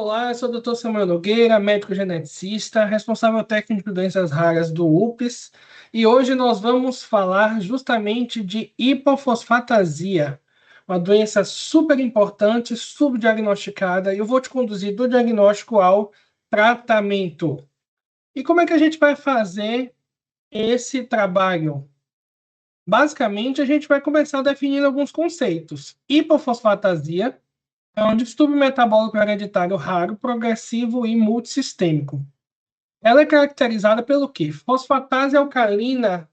Olá, eu sou o Dr. Samuel Nogueira, médico geneticista, responsável técnico de doenças raras do UPS, e hoje nós vamos falar justamente de hipofosfatasia, uma doença super importante, subdiagnosticada, e eu vou te conduzir do diagnóstico ao tratamento. E como é que a gente vai fazer esse trabalho? Basicamente, a gente vai começar definindo alguns conceitos. Hipofosfatasia é um distúrbio metabólico hereditário raro, progressivo e multissistêmico. Ela é caracterizada pelo quê? Fosfatase alcalina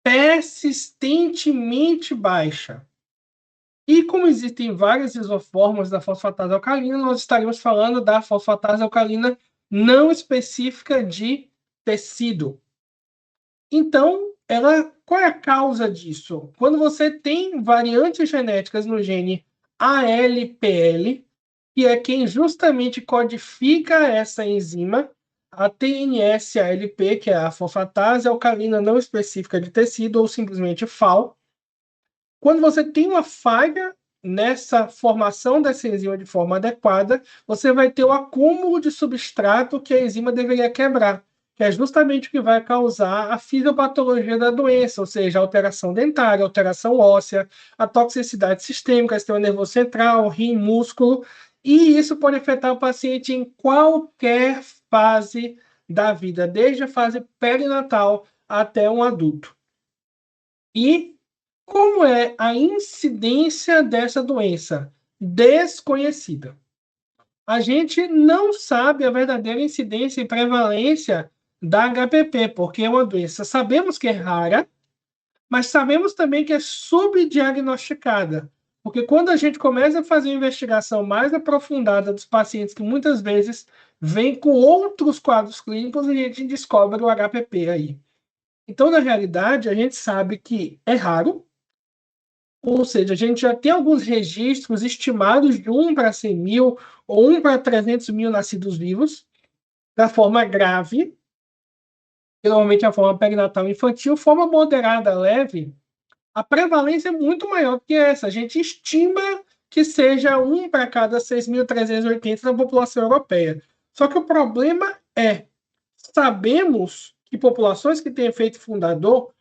persistentemente baixa. E como existem várias isoformas da fosfatase alcalina, nós estaremos falando da fosfatase alcalina não específica de tecido. Então, qual é a causa disso? Quando você tem variantes genéticas no gene ALPL, que é quem justamente codifica essa enzima, a TNS-ALP, que é a fosfatase alcalina não específica de tecido, ou simplesmente FAL. Quando você tem uma falha nessa formação dessa enzima de forma adequada, você vai ter o acúmulo de substrato que a enzima deveria quebrar, que é justamente o que vai causar a fisiopatologia da doença, ou seja, alteração dentária, alteração óssea, a toxicidade sistêmica, sistema nervoso central, rim, músculo, e isso pode afetar o paciente em qualquer fase da vida, desde a fase perinatal até um adulto. E como é a incidência dessa doença? Desconhecida. A gente não sabe a verdadeira incidência e prevalência da HPP, porque é uma doença, sabemos que é rara, mas sabemos também que é subdiagnosticada. Porque quando a gente começa a fazer uma investigação mais aprofundada dos pacientes que muitas vezes vêm com outros quadros clínicos, a gente descobre o HPP aí. Então, na realidade, a gente sabe que é raro, ou seja, a gente já tem alguns registros estimados de 1 para 100 mil ou 1 para 300 mil nascidos vivos, da forma grave, que normalmente é a forma perinatal infantil, forma moderada, leve, a prevalência é muito maior que essa. A gente estima que seja 1 para cada 6.380 da população europeia. Só que o problema é, sabemos que populações que têm efeito fundador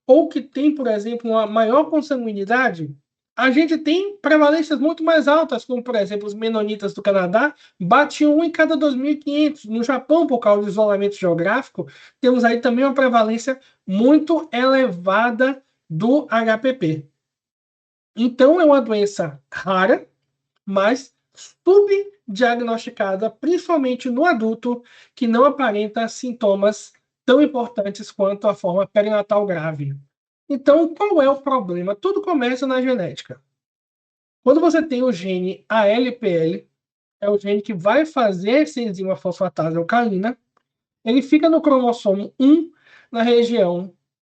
ou que têm, por exemplo, uma maior consanguinidade, a gente tem prevalências muito mais altas, como, por exemplo, os menonitas do Canadá, bate 1 em cada 2.500. No Japão, por causa do isolamento geográfico, temos aí também uma prevalência muito elevada do HPP. Então, é uma doença rara, mas subdiagnosticada, principalmente no adulto, que não aparenta sintomas tão importantes quanto a forma perinatal grave. Então, qual é o problema? Tudo começa na genética. Quando você tem o gene ALPL, é o gene que vai fazer essa enzima fosfatase alcalina, ele fica no cromossomo 1, na região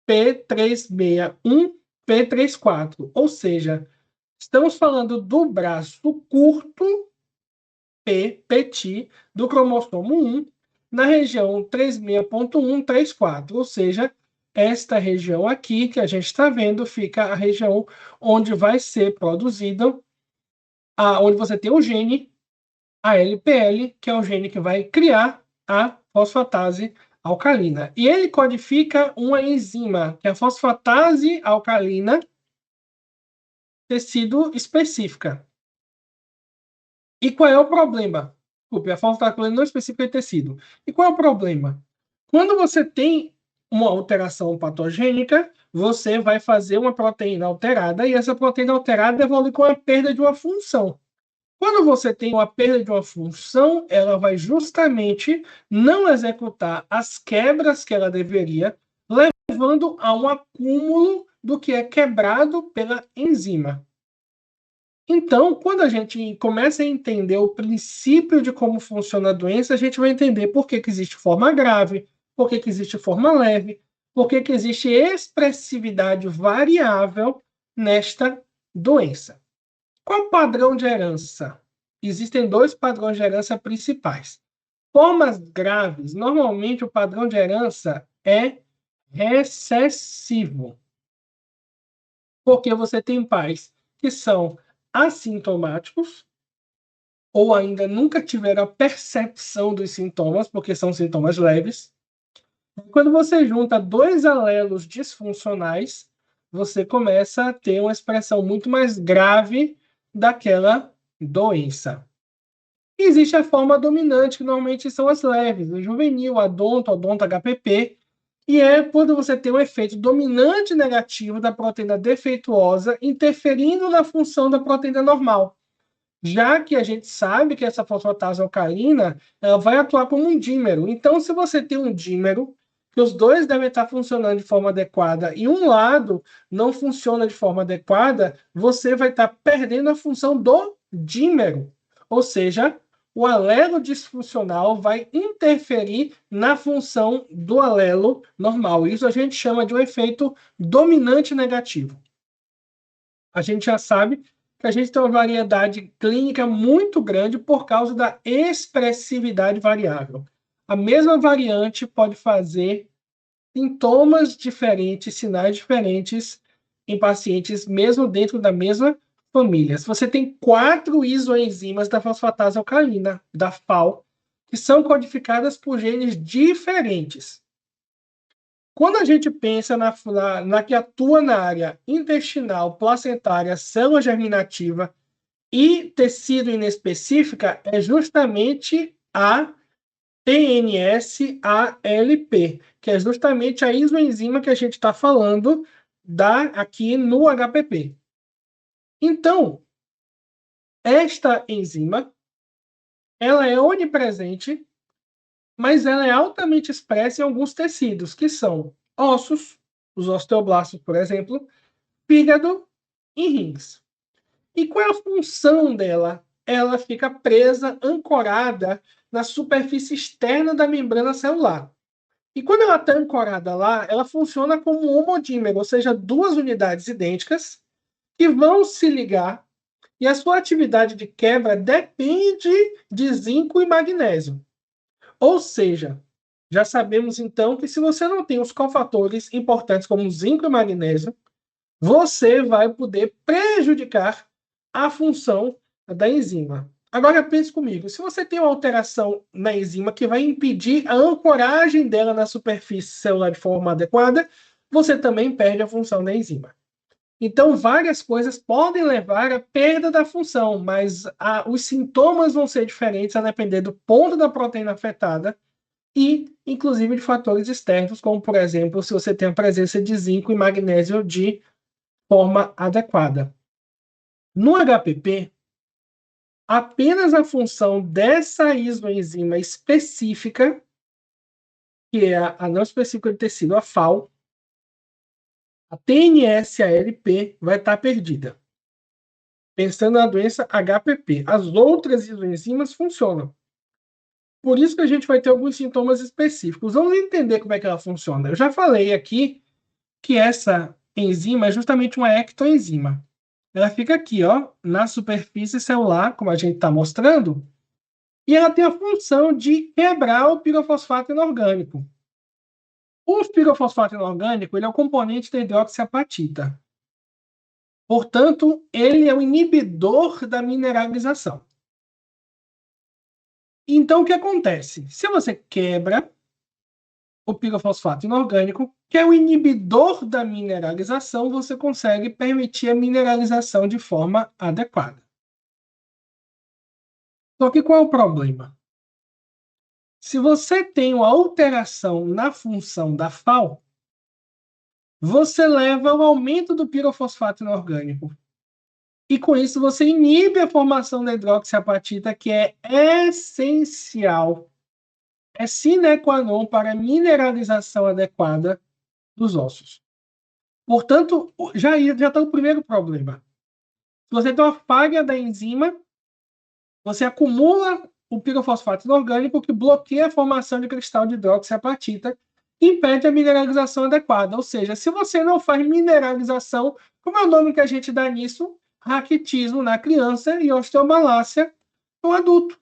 P361, P34. Ou seja, estamos falando do braço curto, P, petit, do cromossomo 1, na região 36.1, 34. Ou seja, esta região aqui que a gente está vendo fica a região onde vai ser produzido, onde você tem o gene ALPL, que é o gene que vai criar a fosfatase alcalina. E ele codifica uma enzima, que é a fosfatase alcalina tecido específica. E qual é o problema? Desculpe, a fosfatase alcalina não específica de tecido. E qual é o problema? Quando você tem uma alteração patogênica, você vai fazer uma proteína alterada, e essa proteína alterada evolui com a perda de uma função. Quando você tem uma perda de uma função, ela vai justamente não executar as quebras que ela deveria, levando a um acúmulo do que é quebrado pela enzima. Então, quando a gente começa a entender o princípio de como funciona a doença, a gente vai entender por que existe forma grave, por que existe forma leve, por que existe expressividade variável nesta doença. Qual o padrão de herança? Existem 2 padrões de herança principais. Formas graves, normalmente o padrão de herança é recessivo, porque você tem pais que são assintomáticos ou ainda nunca tiveram a percepção dos sintomas, porque são sintomas leves. Quando você junta dois alelos disfuncionais, você começa a ter uma expressão muito mais grave daquela doença. E existe a forma dominante, que normalmente são as leves, o juvenil, odonto HPP, e é quando você tem um efeito dominante negativo da proteína defeituosa interferindo na função da proteína normal. Já que a gente sabe que essa fosfatase alcalina ela vai atuar como um dímero. Então, se você tem um dímero, que os dois devem estar funcionando de forma adequada e um lado não funciona de forma adequada, você vai estar perdendo a função do dímero. Ou seja, o alelo disfuncional vai interferir na função do alelo normal. Isso a gente chama de um efeito dominante negativo. A gente já sabe que a gente tem uma variedade clínica muito grande por causa da expressividade variável. A mesma variante pode fazer sintomas diferentes, sinais diferentes em pacientes, mesmo dentro da mesma família. Se você tem 4 isoenzimas da fosfatase alcalina, da FAO, que são codificadas por genes diferentes. Quando a gente pensa na que atua na área intestinal, placentária, célula germinativa e tecido inespecífica, é justamente a TNS-ALP, que é justamente a isoenzima que a gente está falando aqui no HPP. Então, esta enzima, ela é onipresente, mas ela é altamente expressa em alguns tecidos, que são ossos, os osteoblastos, por exemplo, fígado e rins. E qual é a função dela? Ela fica presa, ancorada na superfície externa da membrana celular. E quando ela está ancorada lá, ela funciona como um homodímero, ou seja, duas unidades idênticas que vão se ligar e a sua atividade de quebra depende de zinco e magnésio. Ou seja, já sabemos então que se você não tem os cofatores importantes como zinco e magnésio, você vai poder prejudicar a função da enzima. Agora pense comigo, se você tem uma alteração na enzima que vai impedir a ancoragem dela na superfície celular de forma adequada, você também perde a função da enzima. Então, várias coisas podem levar à perda da função, mas os sintomas vão ser diferentes a depender do ponto da proteína afetada e, inclusive, de fatores externos, como, por exemplo, se você tem a presença de zinco e magnésio de forma adequada. No HPP, apenas a função dessa isoenzima específica, que é a não específica de tecido, a FAO, a TNS-ALP, vai estar perdida. Pensando na doença HPP, as outras isoenzimas funcionam. Por isso que a gente vai ter alguns sintomas específicos. Vamos entender como é que ela funciona. Eu já falei aqui que essa enzima é justamente uma ectoenzima. Ela fica aqui, ó, na superfície celular, como a gente está mostrando, e ela tem a função de quebrar o pirofosfato inorgânico. O pirofosfato inorgânico ele é o componente da hidroxiapatita. Portanto, ele é o inibidor da mineralização. Então, o que acontece? Se você quebra o pirofosfato inorgânico, que é o inibidor da mineralização, você consegue permitir a mineralização de forma adequada. Só que qual é o problema? Se você tem uma alteração na função da FAO, você leva ao aumento do pirofosfato inorgânico. E com isso você inibe a formação da hidroxiapatita, que é essencial, é sine qua non para a mineralização adequada dos ossos. Portanto, já está o primeiro problema. Se você tem uma falha da enzima, você acumula o pirofosfato inorgânico que bloqueia a formação de cristal de hidroxiapatita e impede a mineralização adequada. Ou seja, se você não faz mineralização, como é o nome que a gente dá nisso? Raquitismo na criança e osteomalácia no adulto.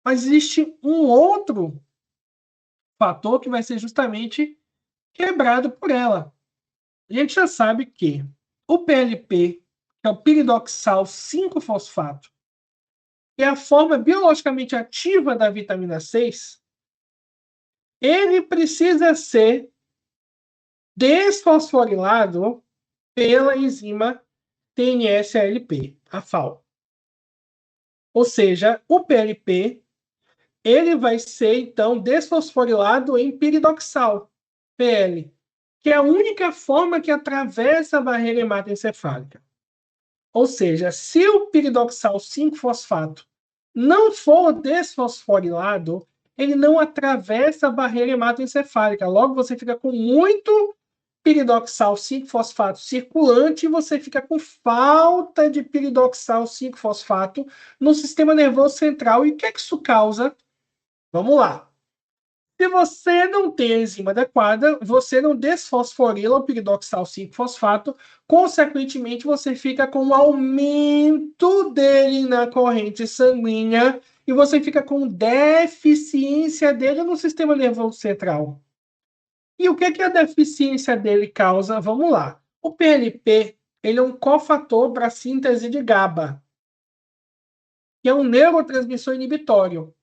Mas existe um outro fator que vai ser justamente quebrado por ela. A gente já sabe que o PLP, que é o piridoxal 5-fosfato, é a forma biologicamente ativa da vitamina 6, ele precisa ser desfosforilado pela enzima TNS-ALP, a FAO. Ou seja, o PLP ele vai ser, então, desfosforilado em piridoxal, PL, que é a única forma que atravessa a barreira hematoencefálica. Ou seja, se o piridoxal 5-fosfato não for desfosforilado, ele não atravessa a barreira hematoencefálica. Logo, você fica com muito piridoxal 5-fosfato circulante e você fica com falta de piridoxal 5-fosfato no sistema nervoso central. E o que é que isso causa? Vamos lá. Se você não tem a enzima adequada, você não desfosforila o piridoxal 5-fosfato, consequentemente, você fica com um aumento dele na corrente sanguínea e você fica com deficiência dele no sistema nervoso central. E o que a deficiência dele causa? Vamos lá. O PLP ele é um cofator para a síntese de GABA, que é um neurotransmissor inibitório.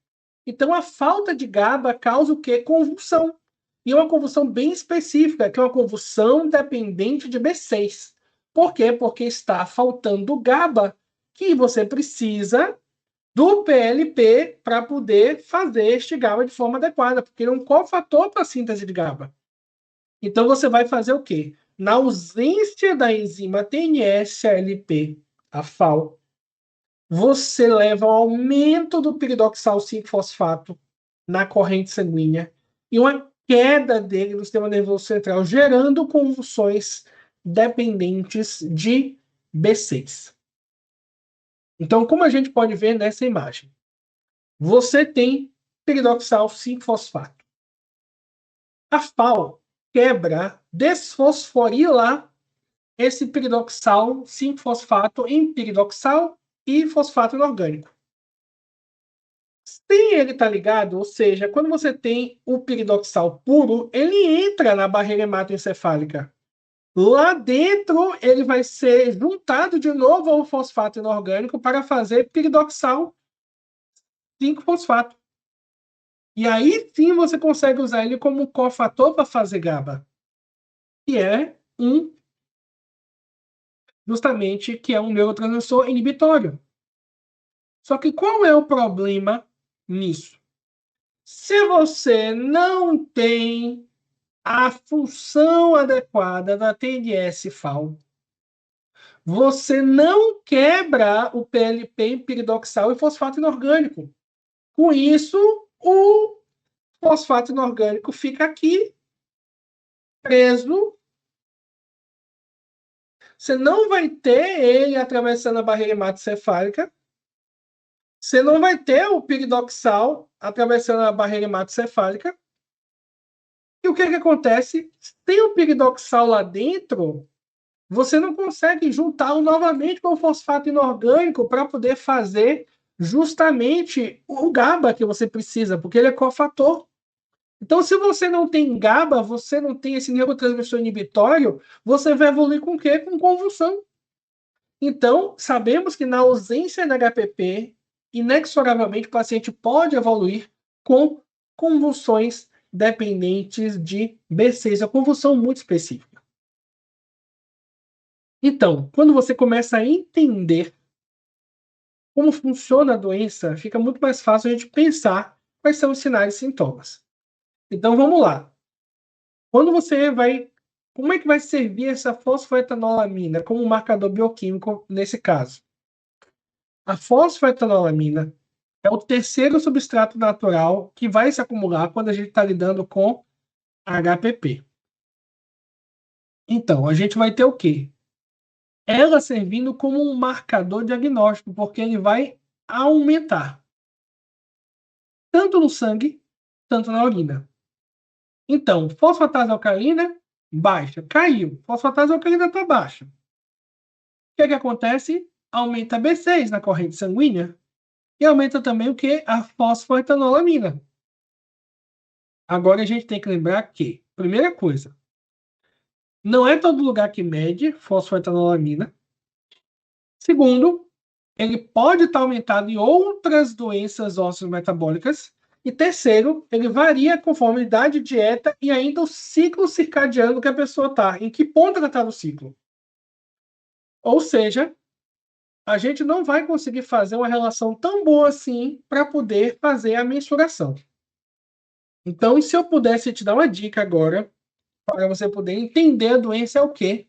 Então, a falta de GABA causa o quê? Convulsão. E uma convulsão bem específica, que é uma convulsão dependente de B6. Por quê? Porque está faltando GABA, que você precisa do PLP para poder fazer este GABA de forma adequada, porque ele é um cofator para a síntese de GABA. Então, você vai fazer o quê? Na ausência da enzima TNS-ALP, a FAO, você leva ao aumento do piridoxal 5-fosfato na corrente sanguínea e uma queda dele no sistema nervoso central, gerando convulsões dependentes de B6. Então, como a gente pode ver nessa imagem, você tem piridoxal 5-fosfato. A FAO quebra, desfosforila esse piridoxal 5-fosfato em piridoxal e fosfato inorgânico. Se ele está ligado, ou seja, quando você tem o piridoxal puro, ele entra na barreira hematoencefálica. Lá dentro, ele vai ser juntado de novo ao fosfato inorgânico para fazer piridoxal 5-fosfato. E aí sim você consegue usar ele como um cofator para fazer GABA, que é justamente que é um neurotransmissor inibitório. Só que qual é o problema nisso? Se você não tem a função adequada da TNS-FAO, você não quebra o PLP em piridoxal e fosfato inorgânico. Com isso, o fosfato inorgânico fica aqui preso. Você não vai ter ele atravessando a barreira hematocefálica. Você não vai ter o piridoxal atravessando a barreira hematocefálica. E o que acontece? Tem o piridoxal lá dentro, você não consegue juntá-lo novamente com o fosfato inorgânico para poder fazer justamente o GABA que você precisa, porque ele é cofator. Então, se você não tem GABA, você não tem esse neurotransmissor inibitório, você vai evoluir com o quê? Com convulsão. Então, sabemos que na ausência da HPP, inexoravelmente o paciente pode evoluir com convulsões dependentes de B6, é uma convulsão muito específica. Então, quando você começa a entender como funciona a doença, fica muito mais fácil a gente pensar quais são os sinais e sintomas. Então, vamos lá. Quando você vai... Como é que vai servir essa fosfoetanolamina como marcador bioquímico nesse caso? A fosfoetanolamina é o terceiro substrato natural que vai se acumular quando a gente está lidando com HPP. Então, a gente vai ter o quê? Ela servindo como um marcador diagnóstico, porque ele vai aumentar tanto no sangue, tanto na urina. Então, fosfatase alcalina, baixa. Caiu. Fosfatase alcalina está baixa. O que acontece? Aumenta B6 na corrente sanguínea e aumenta também o que? A fosfoetanolamina. Agora a gente tem que lembrar que, primeira coisa, não é todo lugar que mede fosfoetanolamina. Segundo, ele pode estar aumentado em outras doenças ósseas metabólicas. E terceiro, ele varia conforme a idade, dieta e ainda o ciclo circadiano que a pessoa está. Em que ponto ela está no ciclo? Ou seja, a gente não vai conseguir fazer uma relação tão boa assim para poder fazer a mensuração. Então, se eu pudesse te dar uma dica agora, para você poder entender a doença é o quê?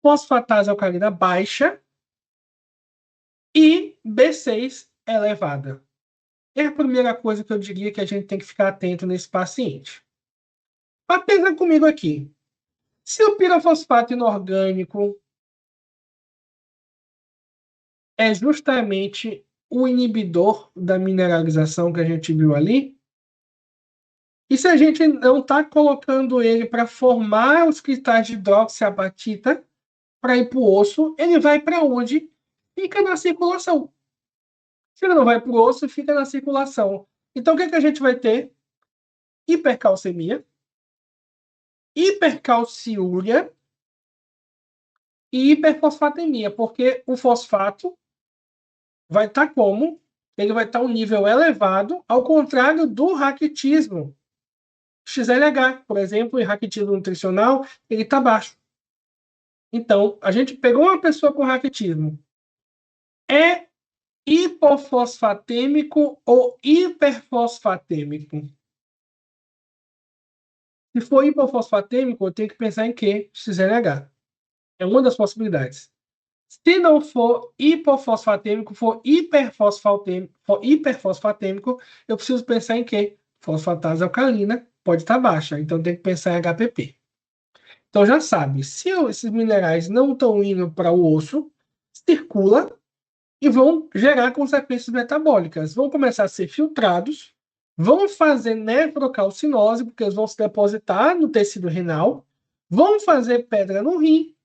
Fosfatase alcalina baixa e B6 elevada. É a primeira coisa que eu diria que a gente tem que ficar atento nesse paciente. Mas pensa comigo aqui. Se o pirofosfato inorgânico é justamente o inibidor da mineralização que a gente viu ali, e se a gente não está colocando ele para formar os cristais de hidroxiapatita para ir para o osso, ele vai para onde? Fica na circulação. Se ele não vai para o osso, fica na circulação. Então, o que, que a gente vai ter? Hipercalcemia, hipercalciúria e hiperfosfatemia, porque o fosfato vai estar como? Ele vai estar um nível elevado, ao contrário do raquitismo. XLH, por exemplo, e raquitismo nutricional, ele está baixo. Então, a gente pegou uma pessoa com raquitismo. É hipofosfatêmico ou hiperfosfatêmico? Se for hipofosfatêmico, eu tenho que pensar em quê? XLH. É uma das possibilidades. Se não for hipofosfatêmico, for hiperfosfatêmico, eu preciso pensar em quê? Fosfatase alcalina pode estar baixa, então tem que pensar em HPP. Então já sabe, se esses minerais não estão indo para o osso, circula e vão gerar consequências metabólicas. Vão começar a ser filtrados, vão fazer nefrocalcinose, porque eles vão se depositar no tecido renal, vão fazer pedra no rim.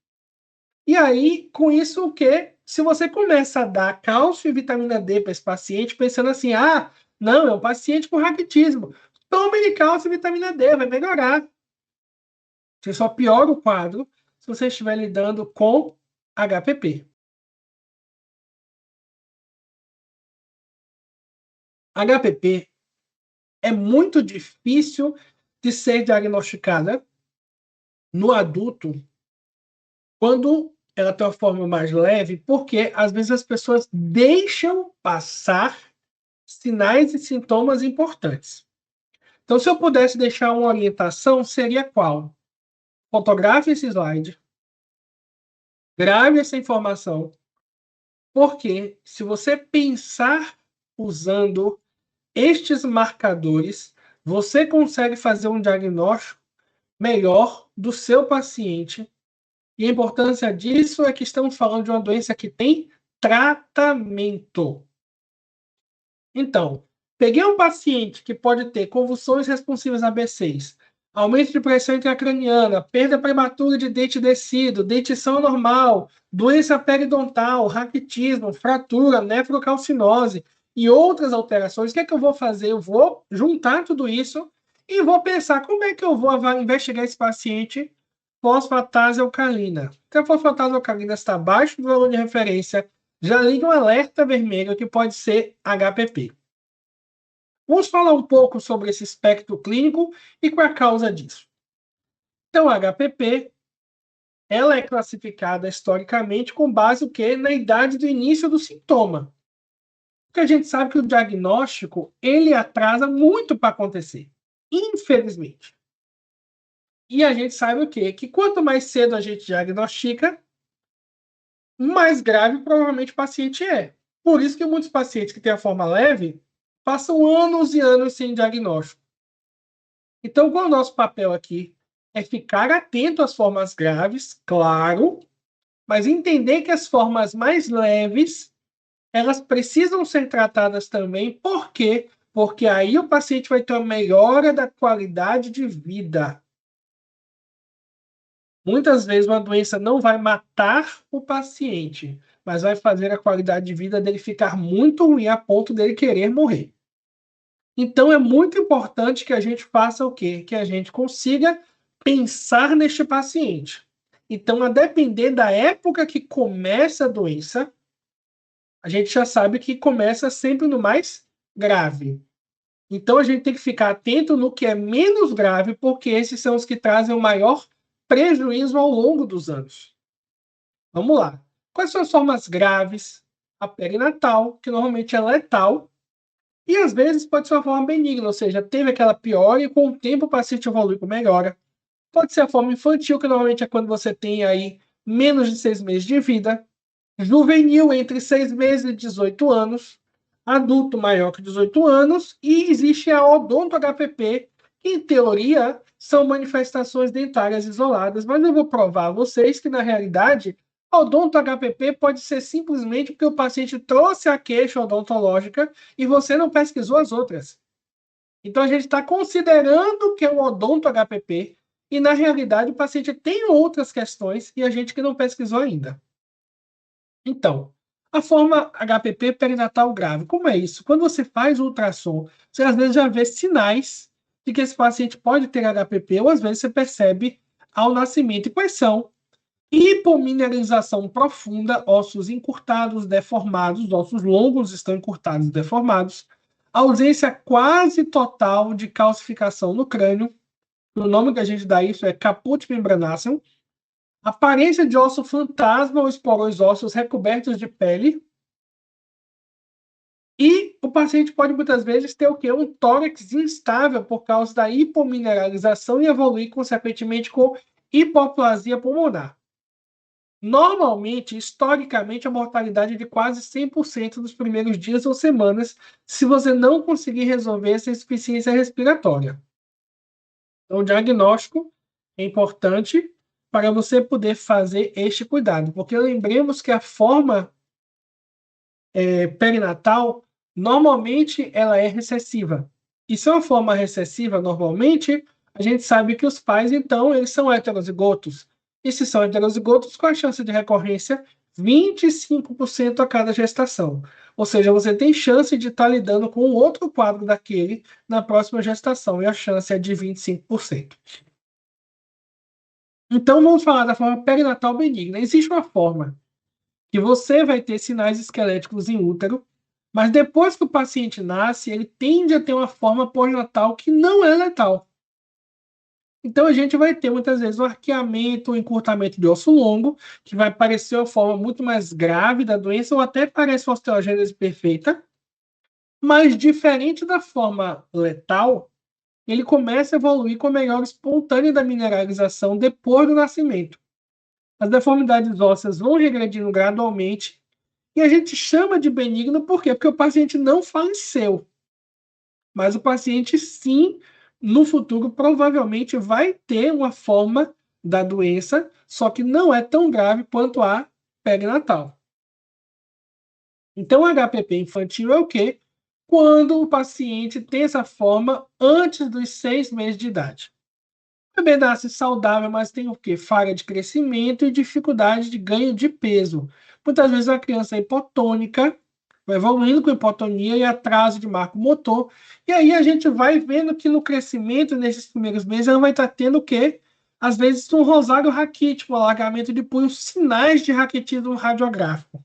E aí, com isso, o quê? Se você começa a dar cálcio e vitamina D para esse paciente, pensando assim, ah, não, é um paciente com raquitismo, tome cálcio e vitamina D, vai melhorar. Você só piora o quadro se você estiver lidando com HPP. HPP é muito difícil de ser diagnosticada no adulto quando ela tem uma forma mais leve, porque às vezes as pessoas deixam passar sinais e sintomas importantes. Então, se eu pudesse deixar uma orientação, seria qual? Fotografe esse slide, grave essa informação, porque se você pensar usando estes marcadores, você consegue fazer um diagnóstico melhor do seu paciente. E a importância disso é que estamos falando de uma doença que tem tratamento. Então, peguei um paciente que pode ter convulsões responsivas a B6, aumento de pressão intracraniana, perda prematura de dente descido, dentição anormal, doença periodontal, raquitismo, fratura, nefrocalcinose e outras alterações. O que é que eu vou fazer? Eu vou juntar tudo isso e vou pensar como é que eu vou investigar esse paciente fosfatase alcalina. Se a fosfatase alcalina está abaixo do valor de referência, já liga um alerta vermelho que pode ser HPP. Vamos falar um pouco sobre esse espectro clínico e qual é a causa disso. Então, a HPP, ela é classificada historicamente com base o quê? Na idade do início do sintoma. Porque a gente sabe que o diagnóstico, ele atrasa muito para acontecer, infelizmente. E a gente sabe o quê? Que quanto mais cedo a gente diagnostica, mais grave provavelmente o paciente é. Por isso que muitos pacientes que têm a forma leve passam anos e anos sem diagnóstico. Então, qual é o nosso papel aqui? É ficar atento às formas graves, claro, mas entender que as formas mais leves, elas precisam ser tratadas também. Por quê? Porque aí o paciente vai ter uma melhora da qualidade de vida. Muitas vezes uma doença não vai matar o paciente, mas vai fazer a qualidade de vida dele ficar muito ruim a ponto dele querer morrer. Então é muito importante que a gente faça o quê? Que a gente consiga pensar neste paciente. Então, a depender da época que começa a doença, a gente já sabe que começa sempre no mais grave. Então, a gente tem que ficar atento no que é menos grave, porque esses são os que trazem o maior prejuízo ao longo dos anos. Vamos lá. Quais são as formas graves? A perinatal, que normalmente é letal, e às vezes pode ser uma forma benigna, ou seja, teve aquela piora e com o tempo o paciente evolui com melhora. Pode ser a forma infantil, que normalmente é quando você tem aí menos de 6 meses de vida. Juvenil, entre 6 meses e 18 anos. Adulto maior que 18 anos. E existe a odonto-HPP, que em teoria são manifestações dentárias isoladas, mas eu vou provar a vocês que na realidade a odonto-HPP pode ser simplesmente porque o paciente trouxe a queixa odontológica e você não pesquisou as outras. Então a gente está considerando que é um odonto-HPP e na realidade o paciente tem outras questões e a gente que não pesquisou ainda. Então, a forma HPP perinatal grave, como é isso? Quando você faz o ultrassom, você às vezes já vê sinais de que esse paciente pode ter HPP, ou às vezes você percebe ao nascimento. E quais são? Hipomineralização profunda, ossos encurtados, deformados, ossos longos estão encurtados e deformados, ausência quase total de calcificação no crânio, o nome que a gente dá isso é caput membranaceum, aparência de osso fantasma ou esporões ósseos recobertos de pele. E o paciente pode muitas vezes ter o quê? Um tórax instável por causa da hipomineralização e evoluir consequentemente com hipoplasia pulmonar. Normalmente, historicamente, a mortalidade é de quase 100% nos primeiros dias ou semanas, se você não conseguir resolver essa insuficiência respiratória. Então, o diagnóstico é importante para você poder fazer este cuidado, porque lembremos que a forma perinatal, normalmente, ela é recessiva. E se é uma forma recessiva, normalmente, a gente sabe que os pais, então, eles são heterozigotos. E se são heterozigotos, qual a chance de recorrência? 25% a cada gestação. Ou seja, você tem chance de estar lidando com outro quadro daquele na próxima gestação, e a chance é de 25%. Então, vamos falar da forma perinatal benigna. Existe uma forma que você vai ter sinais esqueléticos em útero, mas depois que o paciente nasce, ele tende a ter uma forma pós-natal que não é letal. Então, a gente vai ter muitas vezes um arqueamento, um encurtamento de osso longo, que vai parecer uma forma muito mais grave da doença, ou até parece uma osteogênese perfeita, mas diferente da forma letal, ele começa a evoluir com melhora espontânea da mineralização depois do nascimento. As deformidades ósseas vão regredindo gradualmente e a gente chama de benigno por quê? Porque o paciente não faleceu. Mas o paciente, sim, no futuro, provavelmente vai ter uma forma da doença, só que não é tão grave quanto a perinatal. Então, o HPP infantil é o quê? Quando o paciente tem essa forma antes dos 6 meses de idade. O bebê nasce saudável, mas tem o quê? Falha de crescimento e dificuldade de ganho de peso. Muitas vezes a criança é hipotônica, vai evoluindo com hipotonia e atraso de marco motor. E aí a gente vai vendo que no crescimento, nesses primeiros meses, ela vai estar tendo o quê? Às vezes um rosário raquítico, um alargamento de punho, sinais de raquitismo radiográfico.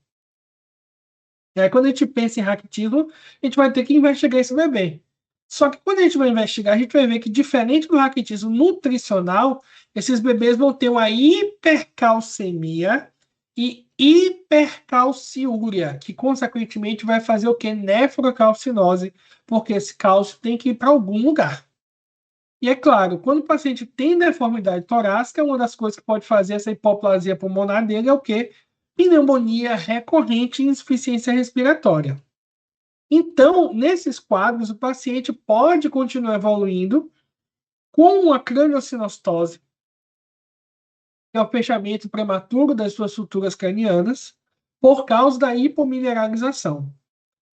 E aí, quando a gente pensa em raquitismo, a gente vai ter que investigar esse bebê. Só que quando a gente vai investigar, a gente vai ver que, diferente do raquitismo nutricional, esses bebês vão ter uma hipercalcemia e hipercalciúria, que consequentemente vai fazer o quê? Nefrocalcinose, porque esse cálcio tem que ir para algum lugar. E é claro, quando o paciente tem deformidade torácica, uma das coisas que pode fazer essa hipoplasia pulmonar dele é o quê? Pneumonia recorrente e insuficiência respiratória. Então, nesses quadros, o paciente pode continuar evoluindo com uma craniosinostose, que é o fechamento prematuro das suas suturas cranianas, por causa da hipomineralização.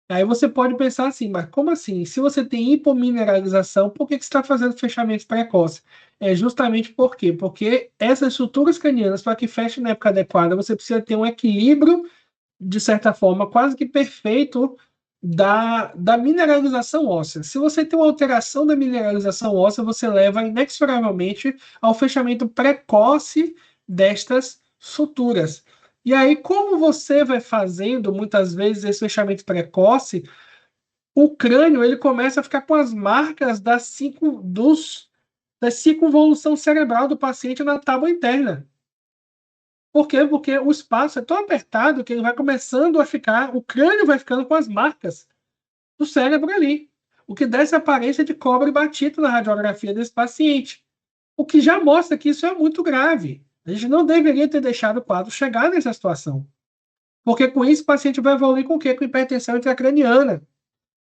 Aí você pode pensar assim, mas como assim? Se você tem hipomineralização, por que você está fazendo fechamentos precoces? É justamente por quê? Porque essas estruturas cranianas, para que fechem na época adequada, você precisa ter um equilíbrio, de certa forma, quase que perfeito da mineralização óssea. Se você tem uma alteração da mineralização óssea, você leva inexoravelmente ao fechamento precoce destas suturas. E aí, como você vai fazendo, muitas vezes, esse fechamento precoce, o crânio ele começa a ficar com as marcas da circunvolução cerebral do paciente na tábua interna. Por quê? Porque o espaço é tão apertado que ele vai começando a ficar, o crânio vai ficando com as marcas do cérebro ali, o que dá essa aparência de cobre batido na radiografia desse paciente, o que já mostra que isso é muito grave. A gente não deveria ter deixado o quadro chegar nessa situação, porque com isso o paciente vai evoluir com o quê? Com hipertensão intracraniana,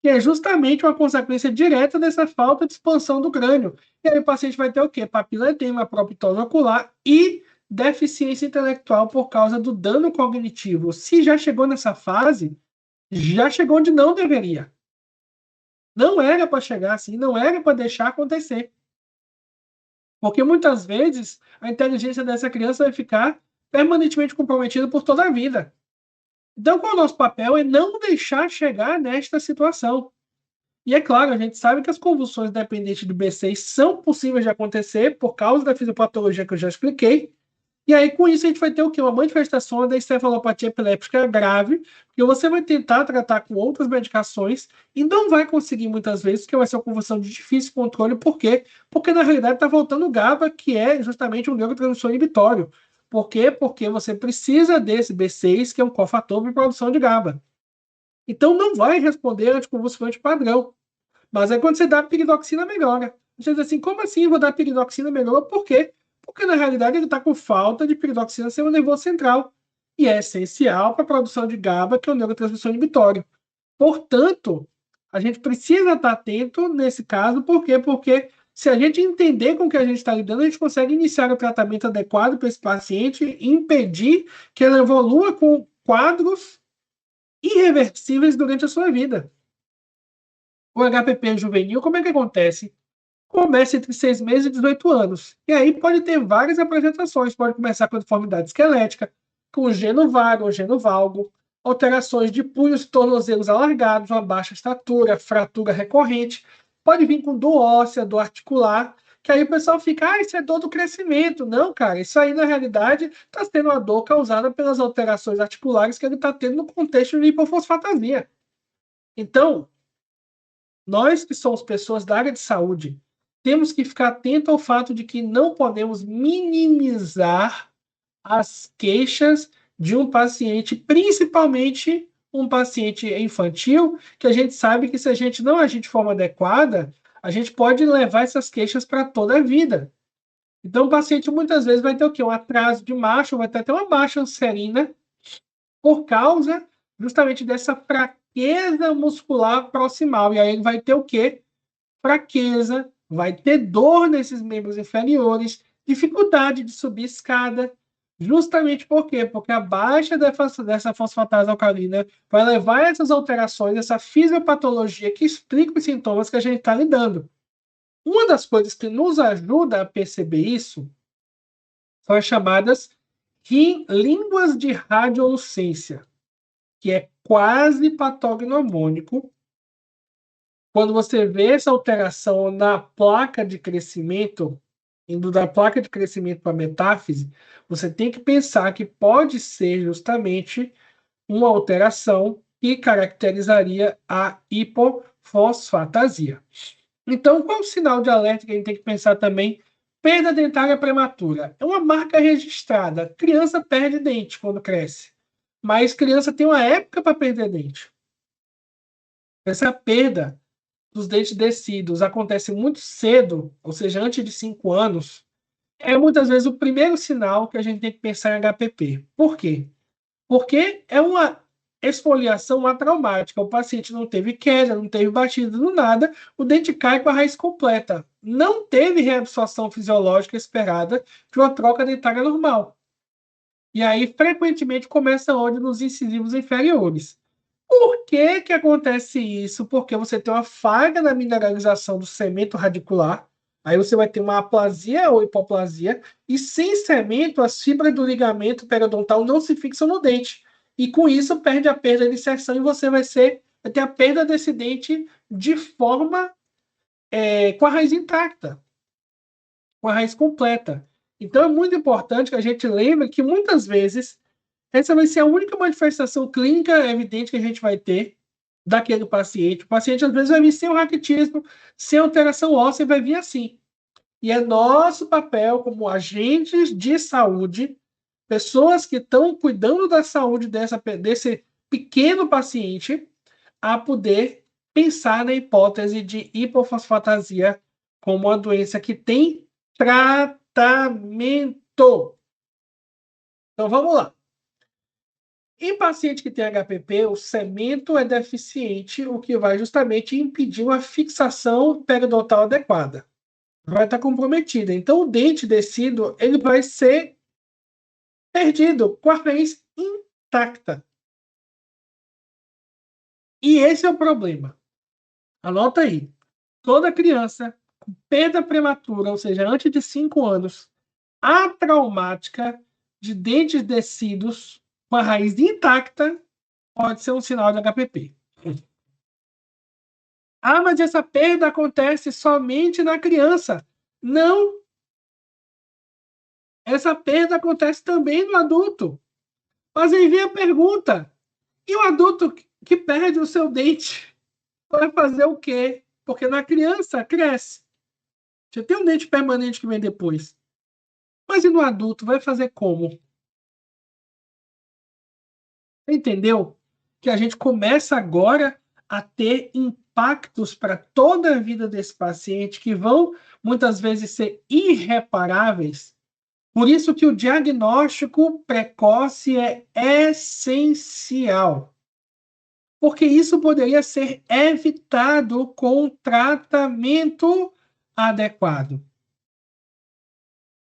que é justamente uma consequência direta dessa falta de expansão do crânio. E aí o paciente vai ter o quê? Papiledema, proptose ocular e deficiência intelectual por causa do dano cognitivo. Se já chegou nessa fase, já chegou onde não deveria. Não era para chegar assim, não era para deixar acontecer. Porque muitas vezes a inteligência dessa criança vai ficar permanentemente comprometida por toda a vida. Então, qual é o nosso papel? É não deixar chegar nesta situação. E é claro, a gente sabe que as convulsões dependentes do B6 são possíveis de acontecer por causa da fisiopatologia que eu já expliquei. E aí, com isso, a gente vai ter o quê? Uma manifestação da encefalopatia epiléptica grave, que você vai tentar tratar com outras medicações e não vai conseguir muitas vezes, porque vai ser uma convulsão de difícil controle. Por quê? Porque, na realidade, está faltando GABA, que é justamente um neurotransmissor inibitório. Por quê? Porque você precisa desse B6, que é um cofator para produção de GABA. Então, não vai responder anticonvulsivante padrão. Mas aí quando você dá piridoxina, melhora. Você diz assim, como assim vou dar piridoxina, melhora? Por quê? Porque na realidade ele está com falta de piridoxina no sistema nervoso central. E é essencial para a produção de GABA, que é o neurotransmissor inibitório. Portanto, a gente precisa estar atento nesse caso. Por quê? Porque se a gente entender com o que a gente está lidando, a gente consegue iniciar o tratamento adequado para esse paciente e impedir que ele evolua com quadros irreversíveis durante a sua vida. O HPP juvenil, como é que acontece? Começa entre 6 meses e 18 anos. E aí pode ter várias apresentações. Pode começar com deformidade esquelética, com geno vago ou geno valgo, alterações de punhos e tornozelos alargados, uma baixa estatura, fratura recorrente. Pode vir com dor óssea, dor articular, que aí o pessoal fica, isso é dor do crescimento. Não, cara, isso aí na realidade está sendo uma dor causada pelas alterações articulares que ele está tendo no contexto de hipofosfatasia. Então, nós que somos pessoas da área de saúde, temos que ficar atento ao fato de que não podemos minimizar as queixas de um paciente, principalmente um paciente infantil, que a gente sabe que se a gente não agir de forma adequada, a gente pode levar essas queixas para toda a vida. Então, o paciente muitas vezes vai ter o quê? Um atraso de marcha, vai ter até uma baixa anserina, por causa justamente dessa fraqueza muscular proximal. E aí ele vai ter o quê? Fraqueza, vai ter dor nesses membros inferiores, dificuldade de subir escada. Justamente por quê? Porque a baixa dessa fosfatase alcalina vai levar a essas alterações, essa fisiopatologia que explica os sintomas que a gente está lidando. Uma das coisas que nos ajuda a perceber isso são as chamadas línguas de radiolucência, que é quase patógeno harmônico. Quando você vê essa alteração na placa de crescimento, indo da placa de crescimento para a metáfise, você tem que pensar que pode ser justamente uma alteração que caracterizaria a hipofosfatasia. Então, qual é o sinal de alerta que a gente tem que pensar também? Perda dentária prematura. É uma marca registrada. Criança perde dente quando cresce. Mas criança tem uma época para perder dente. Essa perda dos dentes descidos acontece muito cedo, ou seja, antes de 5 anos, é muitas vezes o primeiro sinal que a gente tem que pensar em HPP. Por quê? Porque é uma esfoliação atraumática. O paciente não teve queda, não teve batida, no nada, o dente cai com a raiz completa. Não teve reabsorção fisiológica esperada de uma troca dentária normal. E aí, frequentemente, começa onde? Nos incisivos inferiores. Por que que acontece isso? Porque você tem uma falha na mineralização do cemento radicular, aí você vai ter uma aplasia ou hipoplasia, e sem cemento, as fibras do ligamento periodontal não se fixam no dente. E com isso, perde a perda de inserção e você vai ter a perda desse dente de forma com a raiz intacta, com a raiz completa. Então é muito importante que a gente lembre que muitas vezes Essa vai ser a única manifestação clínica evidente que a gente vai ter daquele paciente. O paciente, às vezes, vai vir sem o raquitismo, sem alteração óssea, vai vir assim. E é nosso papel, como agentes de saúde, pessoas que estão cuidando da saúde desse pequeno paciente, a poder pensar na hipótese de hipofosfatasia como uma doença que tem tratamento. Então vamos lá. Em paciente que tem HPP, o cemento é deficiente, o que vai justamente impedir uma fixação periodontal adequada. Vai estar comprometida. Então, o dente descido ele vai ser perdido com a raiz intacta. E esse é o problema. Anota aí. Toda criança com perda prematura, ou seja, antes de 5 anos, atraumática, de dentes descidos, com a raiz intacta, pode ser um sinal de HPP. Ah, mas essa perda acontece somente na criança. Não. Essa perda acontece também no adulto. Mas aí vem a pergunta: e o adulto que perde o seu dente vai fazer o quê? Porque na criança cresce. Já tem um dente permanente que vem depois. Mas e no adulto? Vai fazer como? Entendeu? Que a gente começa agora a ter impactos para toda a vida desse paciente que vão muitas vezes ser irreparáveis. Por isso que o diagnóstico precoce é essencial. Porque isso poderia ser evitado com tratamento adequado.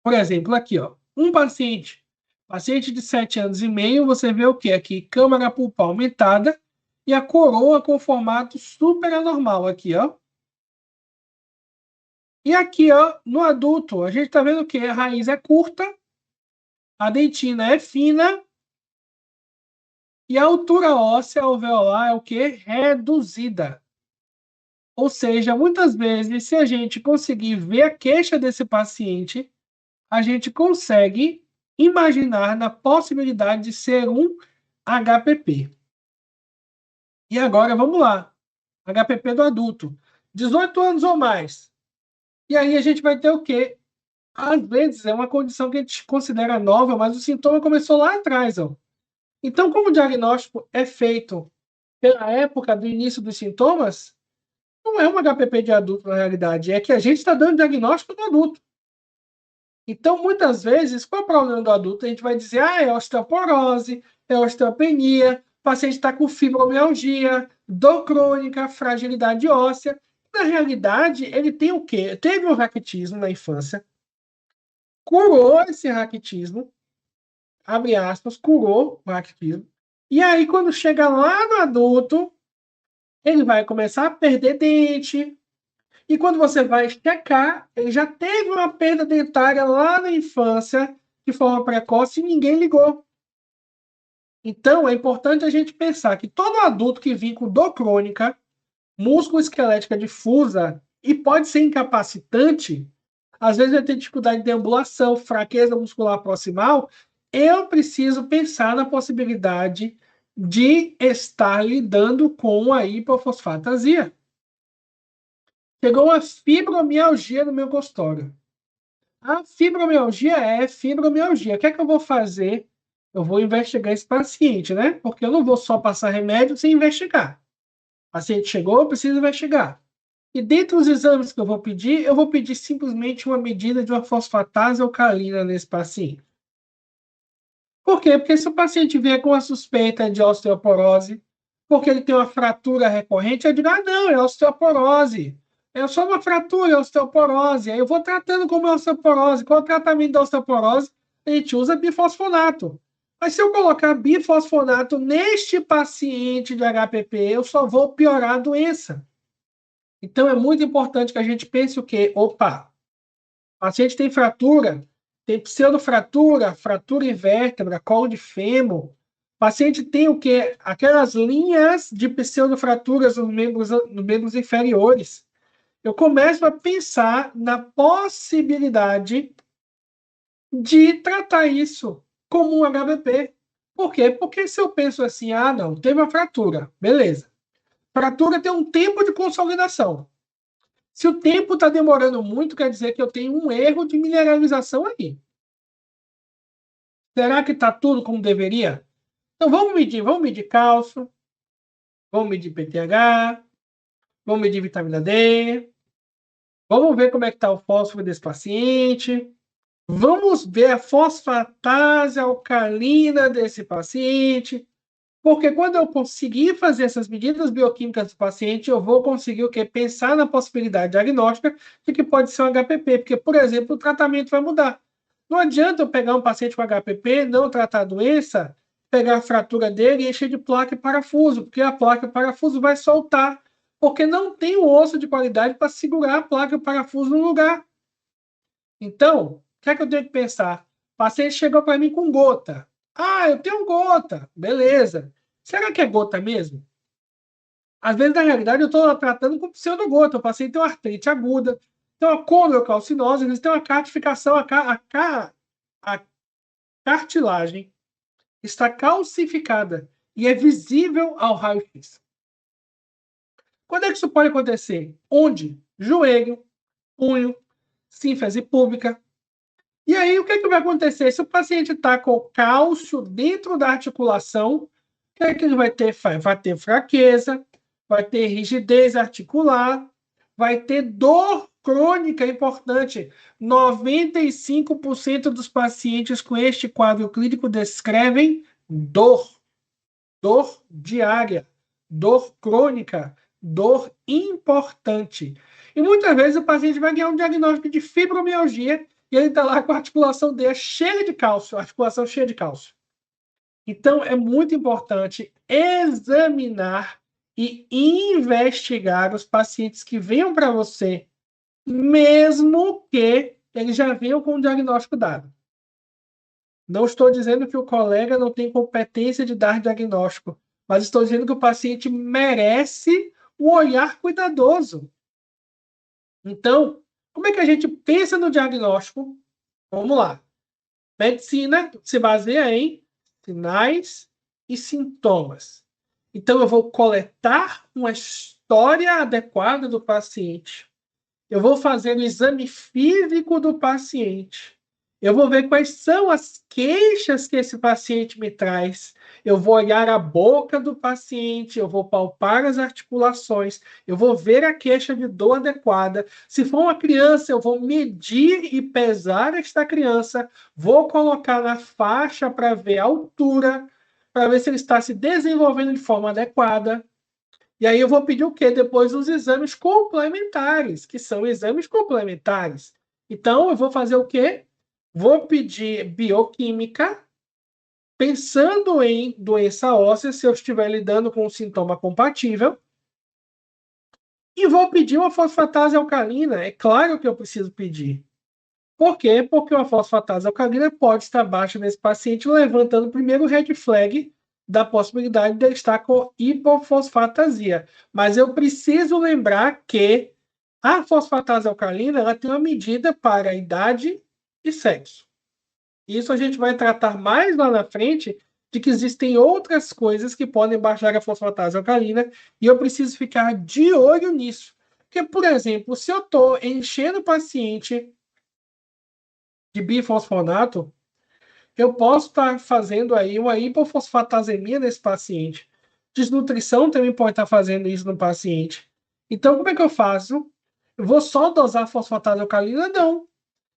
Por exemplo, aqui, ó, um paciente de 7 anos e meio, você vê o que aqui? Câmara pulpar aumentada e a coroa com formato super anormal aqui, ó. E aqui, ó, no adulto, a gente está vendo que a raiz é curta, a dentina é fina e a altura óssea alveolar é o que? Reduzida. Ou seja, muitas vezes, se a gente conseguir ver a queixa desse paciente, a gente consegue imaginar na possibilidade de ser um HPP. E agora, vamos lá. HPP do adulto. 18 anos ou mais. E aí a gente vai ter o quê? Às vezes é uma condição que a gente considera nova, mas o sintoma começou lá atrás. Ó. Então, como o diagnóstico é feito pela época do início dos sintomas, não é um HPP de adulto na realidade, é que a gente está dando diagnóstico do adulto. Então, muitas vezes, qual é o problema do adulto? A gente vai dizer, é osteoporose, é osteopenia, o paciente está com fibromialgia, dor crônica, fragilidade óssea. Na realidade, ele tem o quê? Teve um raquitismo na infância, curou esse raquitismo, abre aspas, curou o raquitismo, e aí, quando chega lá no adulto, ele vai começar a perder dente, e quando você vai checar, ele já teve uma perda dentária lá na infância, de forma precoce, e ninguém ligou. Então, é importante a gente pensar que todo adulto que vem com dor crônica, músculo-esquelética difusa, e pode ser incapacitante, às vezes vai ter dificuldade de deambulação, fraqueza muscular proximal, eu preciso pensar na possibilidade de estar lidando com a hipofosfatasia. Chegou uma fibromialgia no meu consultório. A fibromialgia é fibromialgia. O que é que eu vou fazer? Eu vou investigar esse paciente, né? Porque eu não vou só passar remédio sem investigar. O paciente chegou, eu preciso investigar. E dentre os exames que eu vou pedir simplesmente uma medida de uma fosfatase alcalina nesse paciente. Por quê? Porque se o paciente vier com a suspeita de osteoporose, porque ele tem uma fratura recorrente, eu digo, não, é osteoporose. É só uma fratura, é osteoporose. Aí eu vou tratando como osteoporose. Qual é o tratamento da osteoporose? A gente usa bifosfonato. Mas se eu colocar bifosfonato neste paciente de HPP, eu só vou piorar a doença. Então é muito importante que a gente pense o quê? Opa, o paciente tem fratura, tem pseudofratura, fratura em vértebra, colo de fêmur. O paciente tem o quê? Aquelas linhas de pseudofraturas nos membros inferiores. Eu começo a pensar na possibilidade de tratar isso como um HPP. Por quê? Porque se eu penso assim, ah, não, teve uma fratura, beleza. Fratura tem um tempo de consolidação. Se o tempo está demorando muito, quer dizer que eu tenho um erro de mineralização aí. Será que está tudo como deveria? Então vamos medir cálcio, vamos medir PTH, vamos medir vitamina D, vamos ver como é que está o fósforo desse paciente, vamos ver a fosfatase alcalina desse paciente, porque quando eu conseguir fazer essas medidas bioquímicas do paciente, eu vou conseguir o quê? Pensar na possibilidade diagnóstica de que pode ser um HPP, porque, por exemplo, o tratamento vai mudar. Não adianta eu pegar um paciente com HPP, não tratar a doença, pegar a fratura dele e encher de placa e parafuso, porque a placa e parafuso vai soltar, porque não tem o osso de qualidade para segurar a placa e o parafuso no lugar. Então, o que é que eu tenho que pensar? O paciente chegou para mim com gota. Ah, eu tenho gota. Beleza. Será que é gota mesmo? Às vezes, na realidade, eu estou tratando com pseudogota. O paciente tem uma artrite aguda, tem uma condrocalcinose, eles têm uma cartificação, a cartilagem está calcificada e é visível ao raio-x. Quando é que isso pode acontecer? Onde? Joelho, punho, sínfise púbica. E aí, o que, é que vai acontecer? Se o paciente está com cálcio dentro da articulação, o que é que ele vai ter? Vai ter fraqueza, vai ter rigidez articular, vai ter dor crônica importante. 95% dos pacientes com este quadro clínico descrevem dor, dor diária, dor crônica, dor importante. E muitas vezes o paciente vai ganhar um diagnóstico de fibromialgia e ele está lá com a articulação dele cheia de cálcio, a articulação cheia de cálcio. Então, é muito importante examinar e investigar os pacientes que venham para você, mesmo que eles já venham com o diagnóstico dado. Não estou dizendo que o colega não tem competência de dar diagnóstico, mas estou dizendo que o paciente merece um olhar cuidadoso. Então, como é que a gente pensa no diagnóstico? Vamos lá. Medicina se baseia em sinais e sintomas. Então, eu vou coletar uma história adequada do paciente. Eu vou fazer o exame físico do paciente. Eu vou ver quais são as queixas que esse paciente me traz. Eu vou olhar a boca do paciente, eu vou palpar as articulações, eu vou ver a queixa de dor adequada. Se for uma criança, eu vou medir e pesar esta criança, vou colocar na faixa para ver a altura, para ver se ele está se desenvolvendo de forma adequada. E aí eu vou pedir o quê? Depois os exames complementares, que são exames complementares. Então, eu vou fazer o quê? Vou pedir bioquímica, pensando em doença óssea, se eu estiver lidando com um sintoma compatível, e vou pedir uma fosfatase alcalina. É claro que eu preciso pedir. Por quê? Porque uma fosfatase alcalina pode estar baixa nesse paciente, levantando o primeiro red flag da possibilidade de ele estar com hipofosfatasia. Mas eu preciso lembrar que a fosfatase alcalina ela tem uma medida para a idade e sexo. Isso a gente vai tratar mais lá na frente, de que existem outras coisas que podem baixar a fosfatase alcalina e eu preciso ficar de olho nisso. Porque, por exemplo, se eu estou enchendo o paciente de bifosfonato, eu posso estar fazendo aí uma hipofosfatasemia nesse paciente. Desnutrição também pode estar fazendo isso no paciente. Então, como é que eu faço? Eu vou só dosar fosfatase alcalina? Não.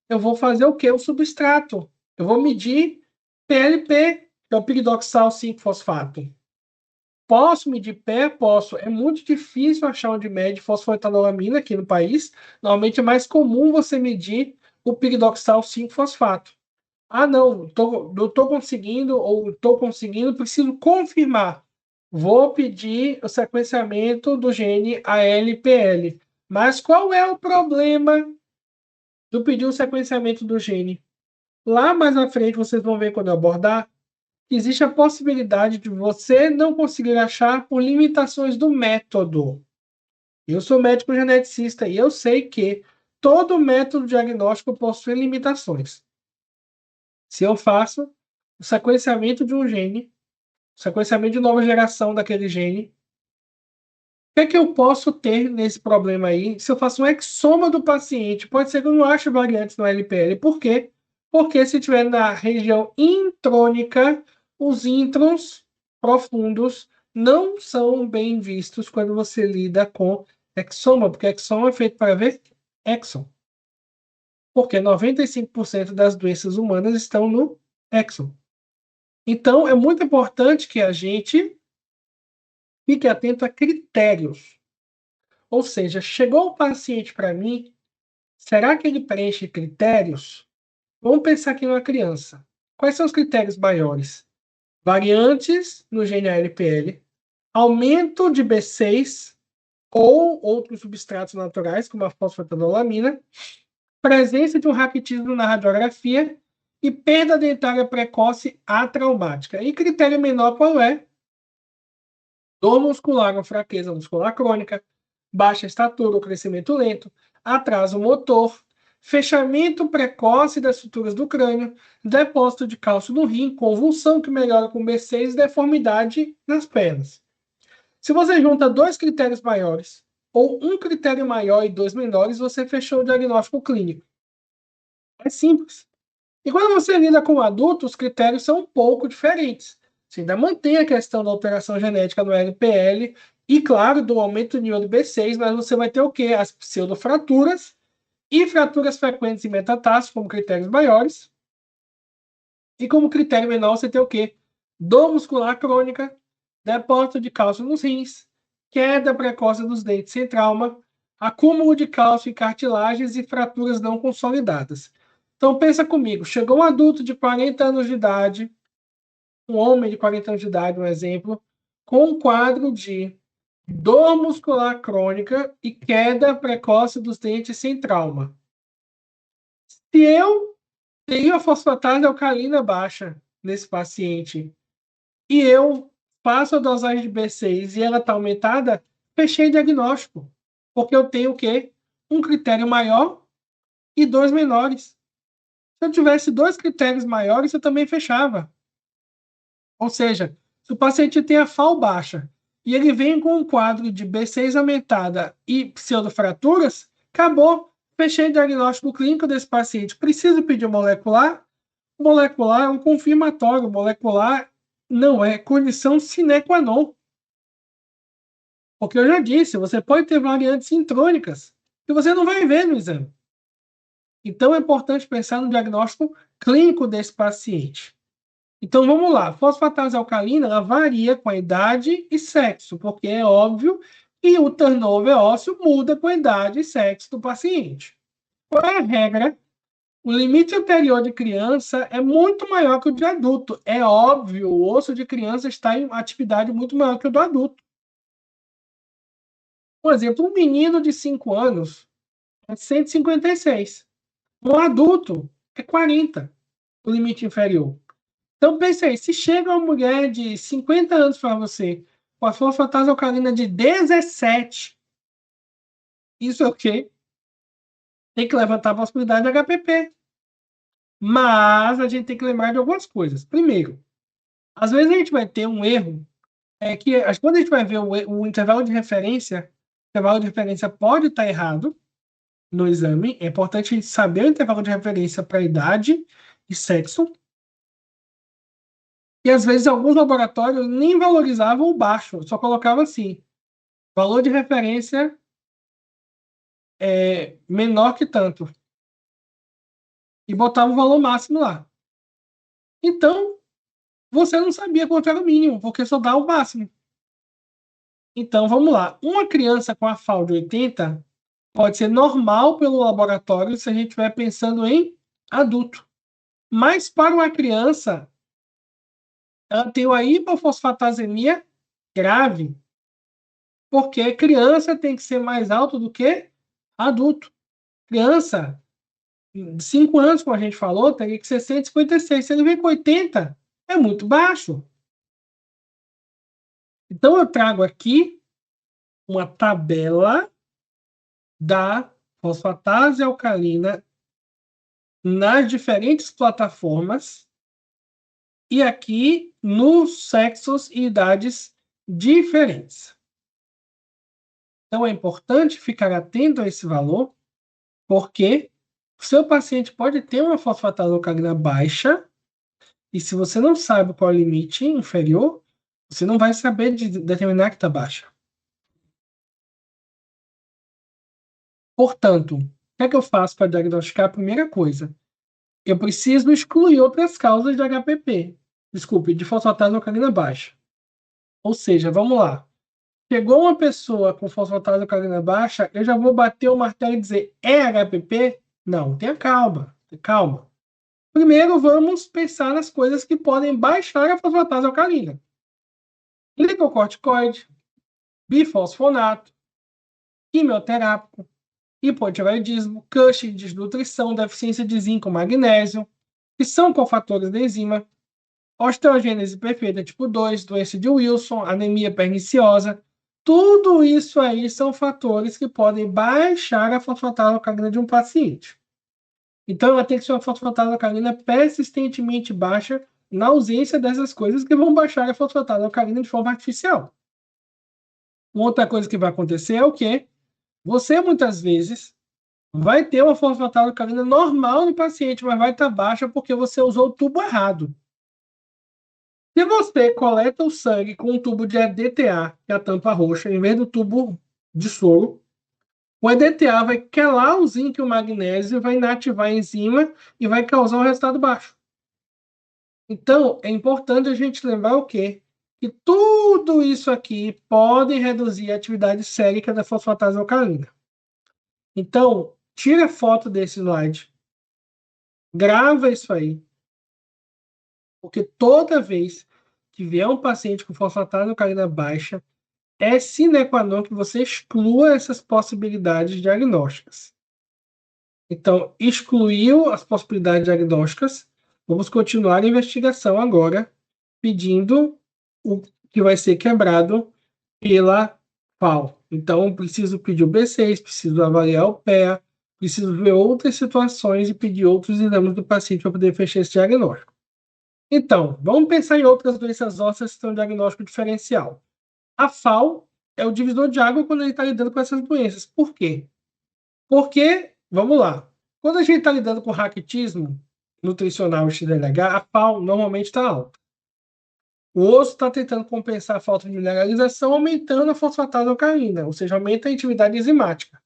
Eu vou fazer o quê? O substrato. Eu vou medir PLP, que é o piridoxal 5-fosfato. Posso medir pé? Posso. É muito difícil achar onde mede fosfoetanolamina aqui no país. Normalmente é mais comum você medir o piridoxal 5-fosfato. Ah, não estou conseguindo, ou estou conseguindo, preciso confirmar. Vou pedir o sequenciamento do gene ALPL. Mas qual é o problema do pedir o sequenciamento do gene? Lá mais na frente, vocês vão ver quando eu abordar, existe a possibilidade de você não conseguir achar por limitações do método. Eu sou médico geneticista e eu sei que todo método diagnóstico possui limitações. Se eu faço o sequenciamento de um gene, o sequenciamento de nova geração daquele gene. O que é que eu posso ter nesse problema aí? Se eu faço um exoma do paciente, pode ser que eu não ache variantes no LPL. Por quê? Porque se tiver na região intrônica, os introns profundos não são bem vistos quando você lida com exoma, porque exoma é feito para ver exon. Porque 95% das doenças humanas estão no exon. Então, é muito importante que a gente fique atento a critérios. Ou seja, chegou o paciente para mim, será que ele preenche critérios? Vamos pensar aqui numa criança. Quais são os critérios maiores? Variantes no gene ALPL, aumento de B6 ou outros substratos naturais, como a fosfatanolamina, presença de um raquitismo na radiografia e perda dentária precoce atraumática. E critério menor qual é? Dor muscular ou fraqueza muscular crônica, baixa estatura ou crescimento lento, atraso motor, fechamento precoce das estruturas do crânio, depósito de cálcio no rim, convulsão que melhora com B6 e deformidade nas pernas. Se você junta dois critérios maiores, ou um critério maior e dois menores, você fechou o diagnóstico clínico. É simples. E quando você lida com adulto, os critérios são um pouco diferentes. Você ainda mantém a questão da alteração genética no LPL e, claro, do aumento do nível do B6, mas você vai ter o quê? As pseudofraturas e fraturas frequentes e metatarsos como critérios maiores. E como critério menor, você tem o quê? Dor muscular crônica, depósito de cálcio nos rins, queda precoce dos dentes sem trauma, acúmulo de cálcio em cartilagens e fraturas não consolidadas. Então pensa comigo, chegou um adulto de 40 anos de idade, um homem de 40 anos de idade, um exemplo, com um quadro de dor muscular crônica e queda precoce dos dentes sem trauma. Se eu tenho a fosfatase alcalina baixa nesse paciente e eu faço a dosagem de B6 e ela está aumentada, fechei diagnóstico. Porque eu tenho o quê? Um critério maior e dois menores. Se eu tivesse dois critérios maiores, eu também fechava. Ou seja, se o paciente tem a FAO baixa e ele vem com um quadro de B6 aumentada e pseudofraturas, acabou. Fechei o diagnóstico clínico desse paciente. Preciso pedir molecular? Molecular é um confirmatório. Molecular não é condição sine qua non. Porque eu já disse, você pode ter variantes intrônicas que você não vai ver no exame. Então é importante pensar no diagnóstico clínico desse paciente. Então vamos lá, fosfatase alcalina ela varia com a idade e sexo, porque é óbvio que o turnover ósseo muda com a idade e sexo do paciente. Qual é a regra? O limite anterior de criança é muito maior que o de adulto. É óbvio, o osso de criança está em atividade muito maior que o do adulto. Por exemplo, um menino de 5 anos é 156. Um adulto é 40, o limite inferior. Então, pense aí, se chega uma mulher de 50 anos para você, com a fosfatase alcalina de 17, isso é o quê? Tem que levantar a possibilidade de HPP. Mas a gente tem que lembrar de algumas coisas. Primeiro, às vezes a gente vai ter um erro, que quando a gente vai ver o intervalo de referência, o intervalo de referência pode estar errado no exame. É importante a gente saber o intervalo de referência para idade e sexo. E às vezes alguns laboratórios nem valorizavam o baixo, só colocavam assim, valor de referência menor que tanto. E botava o valor máximo lá. Então, você não sabia quanto era o mínimo, porque só dá o máximo. Então, vamos lá. Uma criança com a FAO de 80 pode ser normal pelo laboratório se a gente estiver pensando em adulto. Mas para uma criança, ela tem uma hipofosfatasemia grave, porque criança tem que ser mais alto do que adulto. Criança, 5 anos, como a gente falou, teria que ser 156. Se ele vem com 80, é muito baixo. Então, eu trago aqui uma tabela da fosfatase alcalina nas diferentes plataformas e aqui nos sexos e idades diferentes. Então, é importante ficar atento a esse valor, porque o seu paciente pode ter uma fosfatase alcalina baixa, e se você não sabe qual é o limite inferior, você não vai saber determinar que está baixa. Portanto, o que é que eu faço para diagnosticar? A primeira coisa, eu preciso excluir outras causas de HPP. Desculpe, de fosfatase alcalina baixa. Ou seja, vamos lá. Chegou uma pessoa com fosfatase alcalina baixa, eu já vou bater o martelo e dizer, é HPP? Não, tenha calma, calma. Primeiro, vamos pensar nas coisas que podem baixar a fosfatase alcalina. Glicocorticoide, bifosfonato, quimioterápico, hipotireoidismo, Cushing, desnutrição, deficiência de zinco, magnésio, que são cofatores da enzima, osteogênese perfeita tipo 2, doença de Wilson, anemia perniciosa. Tudo isso aí são fatores que podem baixar a fosfatase alcalina de um paciente. Então, ela tem que ser uma fosfatase alcalina persistentemente baixa, na ausência dessas coisas que vão baixar a fosfatase alcalina de forma artificial. Uma outra coisa que vai acontecer é o quê? Você, muitas vezes, vai ter uma fosfatase alcalina normal no paciente, mas vai estar baixa porque você usou o tubo errado. Se você coleta o sangue com um tubo de EDTA, que é a tampa roxa, em vez do tubo de soro, o EDTA vai quelar o zinco e o magnésio, vai inativar a enzima e vai causar um resultado baixo. Então, é importante a gente lembrar o quê? Que tudo isso aqui pode reduzir a atividade sérica da fosfatase alcalina. Então, tira foto desse slide, grava isso aí, porque toda vez que vier um paciente com fosfatase alcalina baixa, é sine qua non que você exclua essas possibilidades diagnósticas. Então, excluiu as possibilidades diagnósticas, vamos continuar a investigação agora, pedindo o que vai ser quebrado pela FAO. Então, preciso pedir o B6, preciso avaliar o PEA, preciso ver outras situações e pedir outros exames do paciente para poder fechar esse diagnóstico. Então, vamos pensar em outras doenças ósseas que têm um diagnóstico diferencial. A FAO é o divisor de água quando ele está lidando com essas doenças. Por quê? Porque, vamos lá, quando a gente está lidando com raquitismo nutricional XLH, a FAO normalmente está alta. O osso está tentando compensar a falta de mineralização, aumentando a fosfatase alcalina, ou seja, aumenta a atividade enzimática.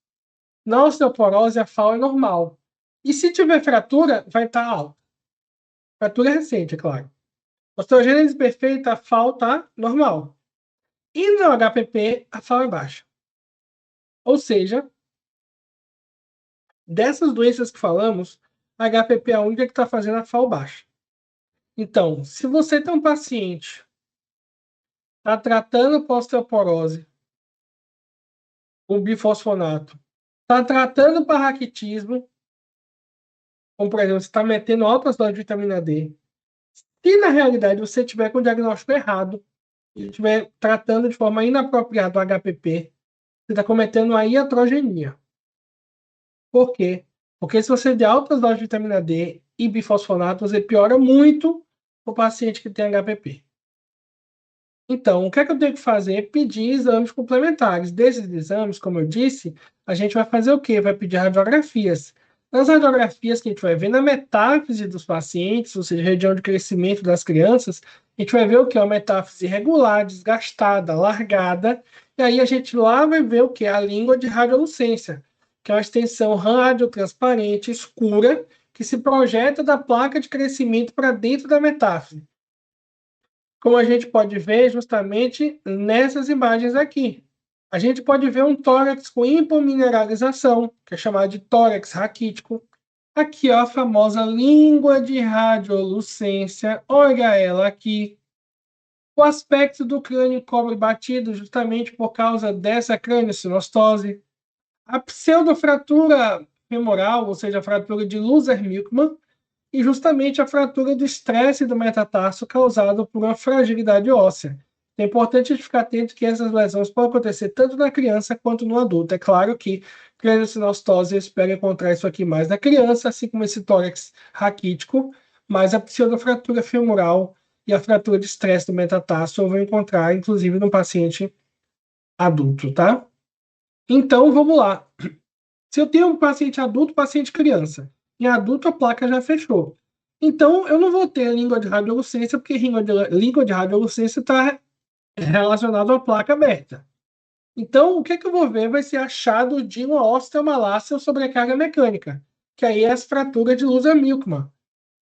Na osteoporose, a FAO é normal. E se tiver fratura, vai estar alta. Fratura é recente, é claro. Osteogênese perfeita, a FAO está normal. E no HPP, a FAO é baixa. Ou seja, dessas doenças que falamos, a HPP é a única que está fazendo a FAO baixa. Então, se você tem um paciente, está tratando com osteoporose, com bifosfonato, está tratando para raquitismo, como por exemplo, você está metendo altas doses de vitamina D, se na realidade você tiver com o diagnóstico errado, e estiver tratando de forma inapropriada o HPP, você está cometendo a iatrogenia. Por quê? Porque se você der altas doses de vitamina D e bifosfonato, você piora muito o paciente que tem HPP. Então, o que é que eu tenho que fazer? Pedir exames complementares. Desses exames, como eu disse, a gente vai fazer o quê? Vai pedir radiografias. Nas radiografias que a gente vai ver na metáfise dos pacientes, ou seja, região de crescimento das crianças, a gente vai ver o que? Uma metáfise irregular, desgastada, largada, e aí a gente lá vai ver o que? A língua de radiolucência, que é uma extensão radiotransparente, escura, que se projeta da placa de crescimento para dentro da metáfise. Como a gente pode ver justamente nessas imagens aqui. A gente pode ver um tórax com hipomineralização, que é chamado de tórax raquítico. Aqui, ó, a famosa língua de radiolucência, olha ela aqui. O aspecto do crânio cobre batido justamente por causa dessa crâniosinostose. A pseudofratura femoral, ou seja, a fratura de Luzer-Milkman, e justamente a fratura do estresse do metatarso causado por uma fragilidade óssea. É importante ficar atento que essas lesões podem acontecer tanto na criança quanto no adulto. É claro que crâniosinostose, eu espero encontrar isso aqui mais na criança, assim como esse tórax raquítico, mas a pseudofratura femoral e a fratura de estresse do metatarso eu vou encontrar, inclusive, no paciente adulto, tá? Então, vamos lá. Se eu tenho um paciente adulto, paciente criança, em adulto a placa já fechou. Então, eu não vou ter língua de radiolucência, porque língua de radiolucência está relacionado à placa aberta. Então, o que eu vou ver vai ser achado de uma osteomalácia ou sobrecarga mecânica, que aí é as fraturas de Luser-Milkman.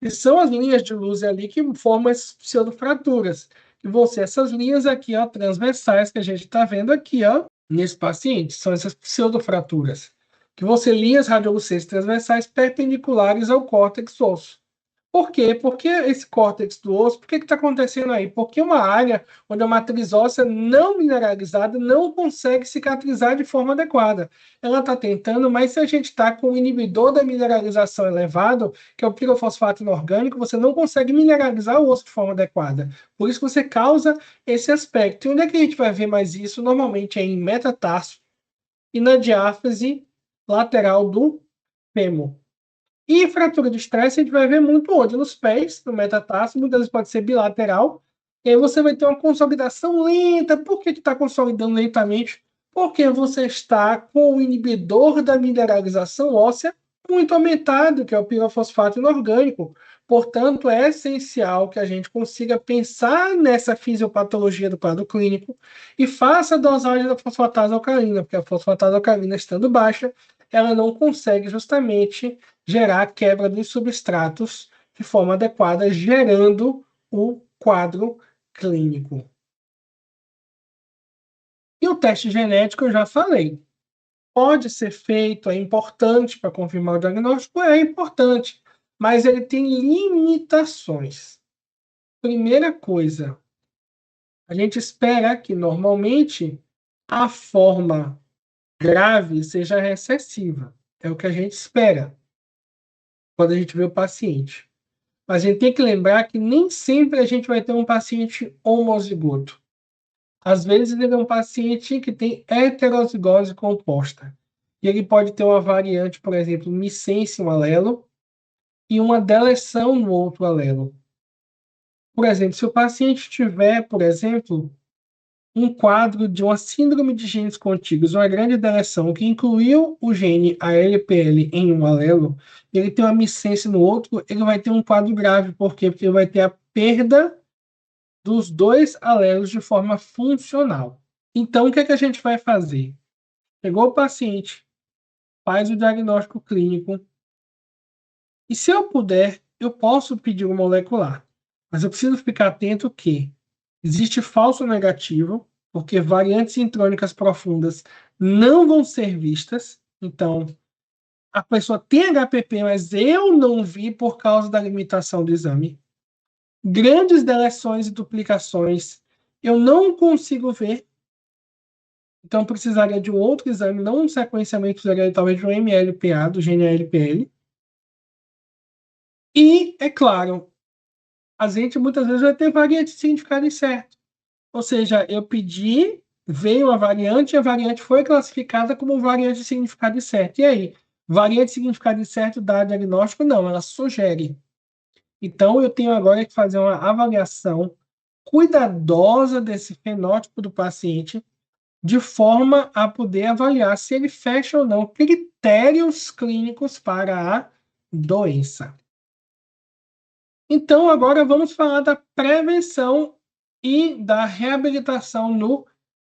E são as linhas de luz ali que formam as pseudofraturas. Que vão ser essas linhas aqui, ó, transversais, que a gente está vendo aqui, ó, nesse paciente. São essas pseudofraturas. Que vão ser linhas radiolucentes transversais perpendiculares ao córtex osso. Por quê? Porque esse córtex do osso, por que está acontecendo aí? Porque uma área onde a matriz óssea não mineralizada não consegue cicatrizar de forma adequada. Ela está tentando, mas se a gente está com o inibidor da mineralização elevado, que é o pirofosfato inorgânico, você não consegue mineralizar o osso de forma adequada. Por isso que você causa esse aspecto. E onde é que a gente vai ver mais isso? Normalmente é em metatarso e na diáfise lateral do fêmur. E fratura de estresse a gente vai ver muito onde? Nos pés, no metatarso, muitas vezes pode ser bilateral. E aí você vai ter uma consolidação lenta. Por que está consolidando lentamente? Porque você está com o inibidor da mineralização óssea muito aumentado, que é o pirofosfato inorgânico. Portanto, é essencial que a gente consiga pensar nessa fisiopatologia do quadro clínico e faça a dosagem da fosfatase alcalina, porque a fosfatase alcalina estando baixa, ela não consegue justamente gerar a quebra dos substratos de forma adequada, gerando o quadro clínico. E o teste genético eu já falei. Pode ser feito, é importante para confirmar o diagnóstico? É importante, mas ele tem limitações. Primeira coisa, a gente espera que normalmente a forma grave seja recessiva. É o que a gente espera quando a gente vê o paciente. Mas a gente tem que lembrar que nem sempre a gente vai ter um paciente homozigoto. Às vezes ele é um paciente que tem heterozigose composta. E ele pode ter uma variante, por exemplo, missense um alelo e uma deleção no outro alelo. Por exemplo, se o paciente tiver, por exemplo, um quadro de uma síndrome de genes contíguos, uma grande deleção que incluiu o gene ALPL em um alelo, ele tem uma missense no outro, ele vai ter um quadro grave. Por quê? Porque ele vai ter a perda dos dois alelos de forma funcional. Então, o que a gente vai fazer? Pegou o paciente, faz o diagnóstico clínico, e se eu puder, eu posso pedir um molecular, mas eu preciso ficar atento que existe falso negativo, porque variantes intrônicas profundas não vão ser vistas. Então, a pessoa tem HPP, mas eu não vi por causa da limitação do exame. Grandes deleções e duplicações eu não consigo ver. Então, precisaria de um outro exame, não um sequenciamento, precisaria talvez de um MLPA, do gene ALPL. E, é claro, a gente muitas vezes vai ter variante de significado incerto. Ou seja, eu pedi, veio a variante, e a variante foi classificada como variante de significado incerto. E aí? Variante de significado incerto dá diagnóstico? Não, ela sugere. Então, eu tenho agora que fazer uma avaliação cuidadosa desse fenótipo do paciente, de forma a poder avaliar se ele fecha ou não critérios clínicos para a doença. Então, agora vamos falar da prevenção e da reabilitação no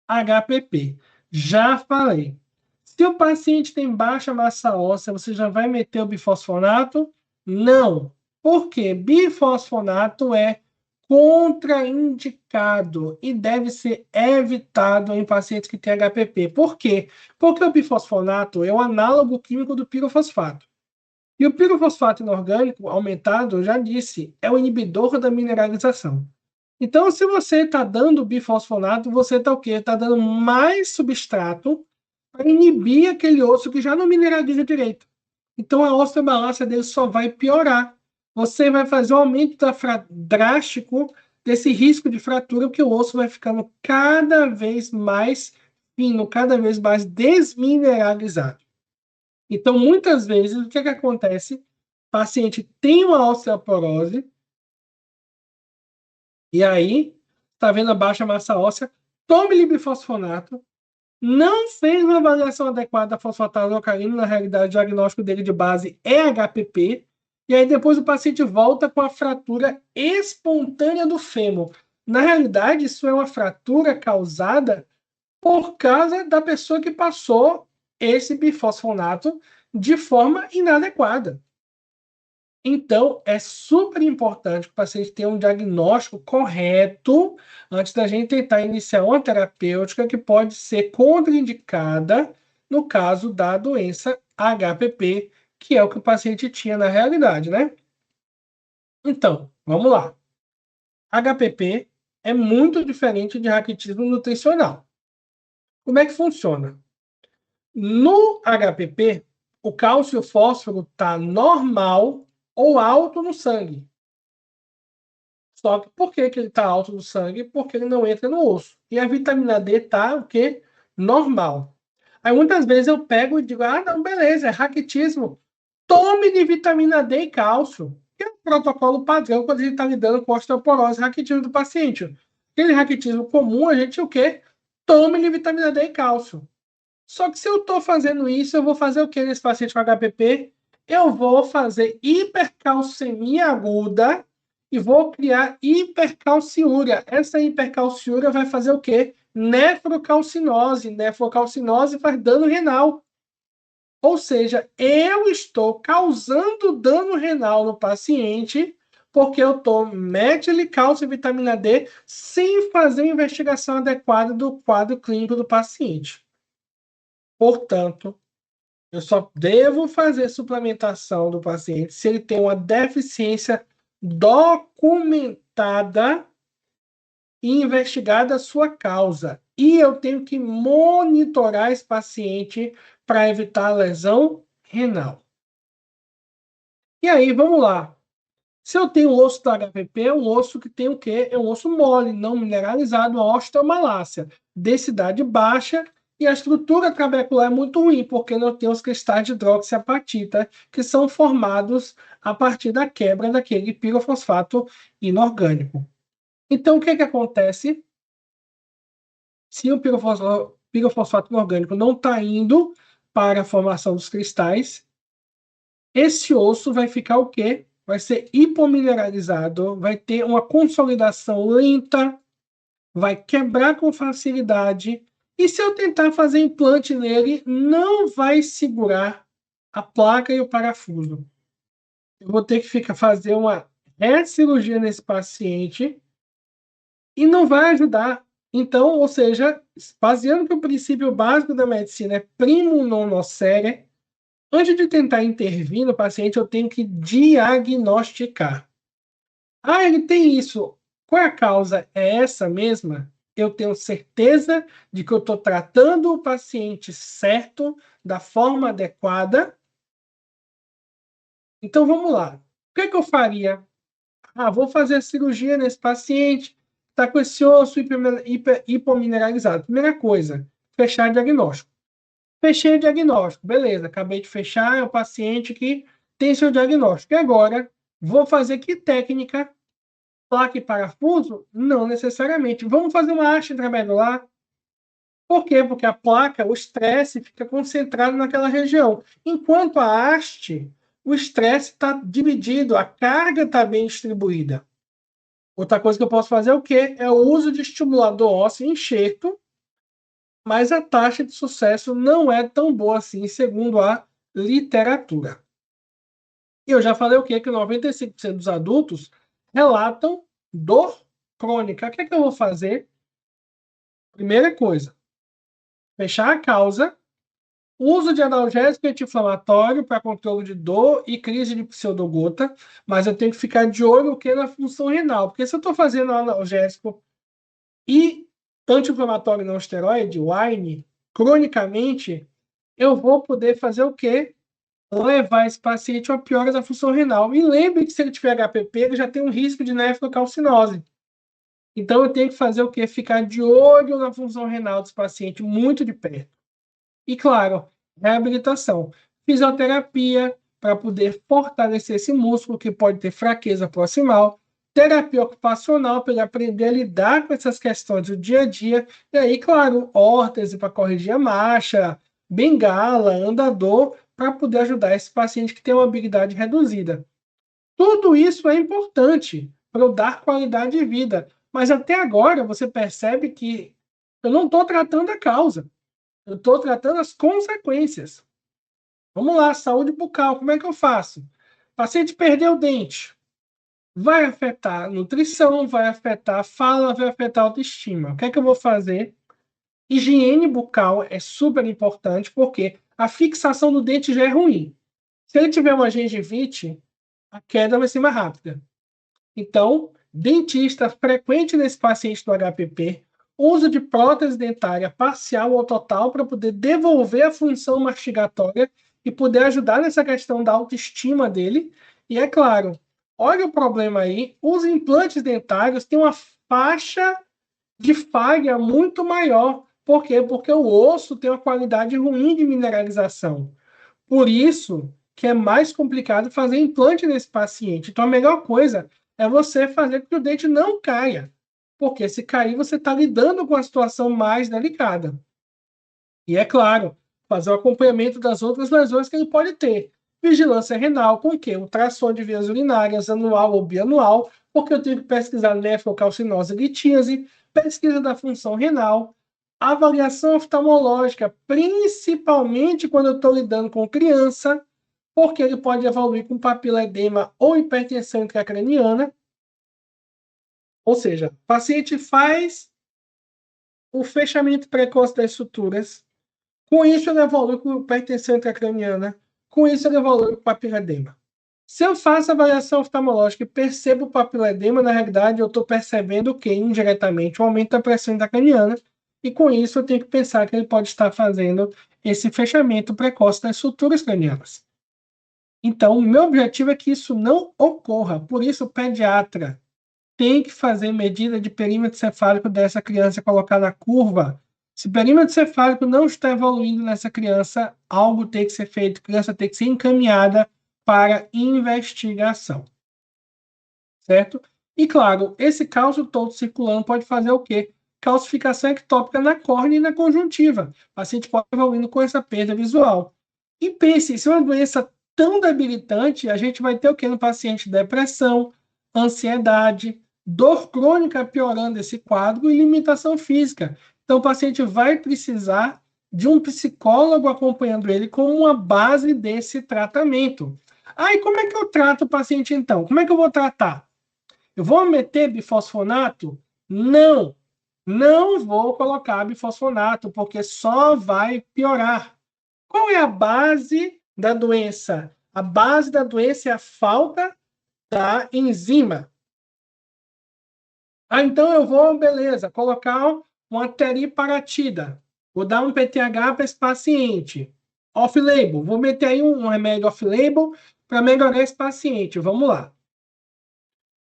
HPP. Já falei. Se o paciente tem baixa massa óssea, você já vai meter o bifosfonato? Não. Por quê? Bifosfonato é contraindicado e deve ser evitado em pacientes que têm HPP. Por quê? Porque o bifosfonato é o análogo químico do pirofosfato. E o pirofosfato inorgânico aumentado, eu já disse, é o inibidor da mineralização. Então, se você está dando bifosfonato, você está o quê? Está dando mais substrato para inibir aquele osso que já não mineraliza direito. Então, a osteomalácia dele só vai piorar. Você vai fazer um aumento drástico desse risco de fratura, porque o osso vai ficando cada vez mais fino, cada vez mais desmineralizado. Então, muitas vezes, o que acontece? O paciente tem uma osteoporose, E aí, está vendo a baixa massa óssea, tome bifosfonato, não fez uma avaliação adequada da fosfatase alcalina, na realidade o diagnóstico dele de base é HPP, e aí depois o paciente volta com a fratura espontânea do fêmur. Na realidade, isso é uma fratura causada por causa da pessoa que passou esse bifosfonato de forma inadequada. Então, é super importante que o paciente tenha um diagnóstico correto antes da gente tentar iniciar uma terapêutica que pode ser contraindicada no caso da doença HPP, que é o que o paciente tinha na realidade, né? Então, vamos lá. HPP é muito diferente de raquitismo nutricional. Como é que funciona? No HPP, o cálcio e o fósforo está normal ou alto no sangue. Só que por que ele está alto no sangue? Porque ele não entra no osso. E a vitamina D está o quê? Normal. Aí muitas vezes eu pego e digo, ah, não, beleza, é raquitismo. Tome de vitamina D e cálcio. Que é o protocolo padrão quando a gente está lidando com osteoporose e raquitismo do paciente. Aquele raquitismo comum, a gente o quê? Tome de vitamina D e cálcio. Só que se eu estou fazendo isso, eu vou fazer o que nesse paciente com HPP? Eu vou fazer hipercalcemia aguda e vou criar hipercalciúria. Essa hipercalciúria vai fazer o quê? Nefrocalcinose. Nefrocalcinose faz dano renal. Ou seja, eu estou causando dano renal no paciente porque eu estou metendo cálcio e vitamina D sem fazer uma investigação adequada do quadro clínico do paciente. Portanto, eu só devo fazer suplementação do paciente se ele tem uma deficiência documentada e investigada a sua causa. E eu tenho que monitorar esse paciente para evitar lesão renal. E aí, vamos lá. Se eu tenho o osso do HPP, é um osso que tem o quê? É um osso mole, não mineralizado, uma osteomalácia, densidade baixa, e a estrutura trabecular é muito ruim, porque não tem os cristais de hidroxiapatita, que são formados a partir da quebra daquele pirofosfato inorgânico. Então, o que acontece? Se o pirofosfato inorgânico não está indo para a formação dos cristais, esse osso vai ficar o quê? Vai ser hipomineralizado, vai ter uma consolidação lenta, vai quebrar com facilidade. E se eu tentar fazer implante nele, não vai segurar a placa e o parafuso. Eu vou ter que fazer uma recirurgia nesse paciente e não vai ajudar. Então, ou seja, baseando que o princípio básico da medicina é primo non nocere, antes de tentar intervir no paciente, eu tenho que diagnosticar. Ah, ele tem isso. Qual é a causa? É essa mesma? Eu tenho certeza de que eu estou tratando o paciente certo, da forma adequada. Então vamos lá. O que eu faria? Ah, vou fazer a cirurgia nesse paciente, está com esse osso hipomineralizado. Primeira coisa, fechar o diagnóstico. Fechei o diagnóstico, beleza, acabei de fechar, é o paciente que tem seu diagnóstico. E agora, vou fazer que técnica? Placa e parafuso? Não necessariamente. Vamos fazer uma haste intramedular. Por quê? Porque a placa, o estresse fica concentrado naquela região. Enquanto a haste, o estresse está dividido, a carga está bem distribuída. Outra coisa que eu posso fazer é o quê? É o uso de estimulador ósseo enxerto, mas a taxa de sucesso não é tão boa assim, segundo a literatura. E eu já falei o quê? Que 95% dos adultos relatam dor crônica. O que é que eu vou fazer? Primeira coisa, fechar a causa, uso de analgésico anti-inflamatório para controle de dor e crise de pseudogota, mas eu tenho que ficar de olho que na função renal, porque se eu estou fazendo analgésico e anti-inflamatório não esteroide, WINE, cronicamente, eu vou poder fazer o quê? Levar esse paciente a uma piora da função renal. E lembre que se ele tiver HPP, ele já tem um risco de nefrocalcinose. Então, eu tenho que fazer o quê? Ficar de olho na função renal desse paciente muito de perto. E, claro, reabilitação. Fisioterapia para poder fortalecer esse músculo que pode ter fraqueza proximal. terapia ocupacional para ele aprender a lidar com essas questões do dia a dia. E aí, claro, órtese para corrigir a marcha, bengala, andador, para poder ajudar esse paciente que tem uma habilidade reduzida. Tudo isso é importante para eu dar qualidade de vida. Mas até agora você percebe que eu não estou tratando a causa, eu estou tratando as consequências. Vamos lá, saúde bucal, como é que eu faço? O paciente perdeu o dente. Vai afetar a nutrição, vai afetar a fala, vai afetar a autoestima. O que é que eu vou fazer? Higiene bucal é super importante porque a fixação do dente já é ruim. Se ele tiver uma gengivite, a queda vai ser mais rápida. Então, dentista frequente nesse paciente do HPP, uso de prótese dentária parcial ou total para poder devolver a função mastigatória e poder ajudar nessa questão da autoestima dele. E é claro, olha o problema aí, os implantes dentários têm uma faixa de falha muito maior. Por quê? Porque o osso tem uma qualidade ruim de mineralização. Por isso que é mais complicado fazer implante nesse paciente. Então, a melhor coisa é você fazer com que o dente não caia. Porque se cair, você está lidando com a situação mais delicada. E é claro, fazer o acompanhamento das outras lesões que ele pode ter. Vigilância renal, com o quê? Ultrassom de vias urinárias, anual ou bianual, porque eu tenho que pesquisar nefrocalcinose e litíase, pesquisa da função renal, avaliação oftalmológica, principalmente quando eu estou lidando com criança, porque ele pode evoluir com papiledema ou hipertensão intracraniana. Ou seja, o paciente faz o fechamento precoce das suturas, com isso ele evolui com hipertensão intracraniana, com isso ele evolui com papiledema. Se eu faço a avaliação oftalmológica e percebo o papiledema, na realidade eu estou percebendo que indiretamente o aumento da pressão intracraniana, e com isso eu tenho que pensar que ele pode estar fazendo esse fechamento precoce das suturas cranianas. Então, o meu objetivo é que isso não ocorra. Por isso, o pediatra tem que fazer medida de perímetro cefálico dessa criança, colocar na curva. Se o perímetro cefálico não está evoluindo nessa criança, algo tem que ser feito, a criança tem que ser encaminhada para investigação. Certo? E, claro, esse cálcio todo circulando pode fazer o quê? Calcificação ectópica na córnea e na conjuntiva. O paciente pode evoluindo com essa perda visual. E pense, se é uma doença tão debilitante, a gente vai ter o quê no paciente? Depressão, ansiedade, dor crônica piorando esse quadro e limitação física. Então, o paciente vai precisar de um psicólogo acompanhando ele como uma base desse tratamento. E como é que eu trato o paciente, então? Como é que eu vou tratar? Eu vou meter bifosfonato? Não, não vou colocar bifosfonato, porque só vai piorar. Qual é a base da doença? A base da doença é a falta da enzima. Então eu vou, beleza, colocar uma teriparatida. Vou dar um PTH para esse paciente. Off-label. Vou meter aí um remédio off-label para melhorar esse paciente. Vamos lá.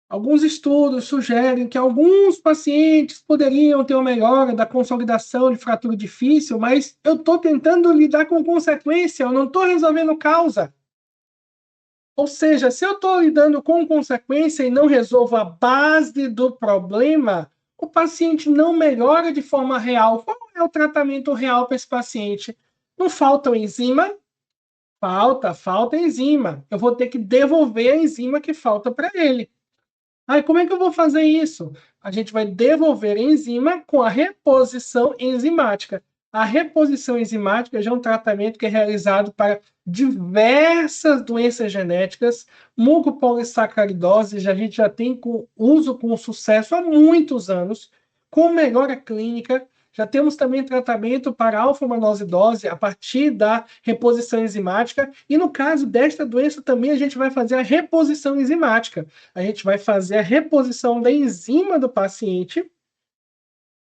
Alguns estudos sugerem que alguns pacientes poderiam ter uma melhora da consolidação de fratura difícil, mas eu estou tentando lidar com consequência, eu não estou resolvendo causa. Ou seja, se eu estou lidando com consequência e não resolvo a base do problema, o paciente não melhora de forma real. Qual é o tratamento real para esse paciente? Não falta enzima? Falta enzima. Eu vou ter que devolver a enzima que falta para ele. Como é que eu vou fazer isso? A gente vai devolver a enzima com a reposição enzimática. A reposição enzimática já é um tratamento que é realizado para diversas doenças genéticas. Mucopolissacaridose, a gente já tem uso com sucesso há muitos anos, com melhora clínica. Já temos também tratamento para alfa-manosidose a partir da reposição enzimática. E no caso desta doença também a gente vai fazer a reposição enzimática. A gente vai fazer a reposição da enzima do paciente.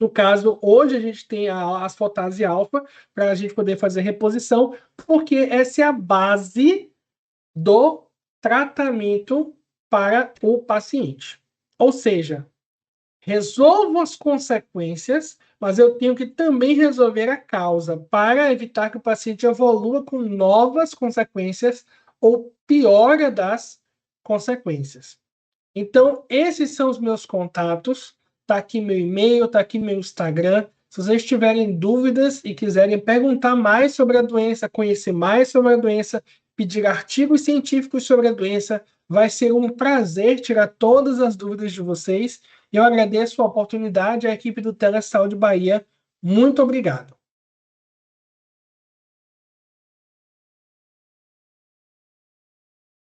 No caso, hoje a gente tem a asfotase alfa para a gente poder fazer reposição, porque essa é a base do tratamento para o paciente. Ou seja, resolvo as consequências, mas eu tenho que também resolver a causa para evitar que o paciente evolua com novas consequências ou piora das consequências. Então, esses são os meus contatos. Tá aqui meu e-mail, tá aqui meu Instagram. Se vocês tiverem dúvidas e quiserem perguntar mais sobre a doença, conhecer mais sobre a doença, pedir artigos científicos sobre a doença, vai ser um prazer tirar todas as dúvidas de vocês. Eu agradeço a oportunidade à equipe do Telesaúde Bahia. Muito obrigado.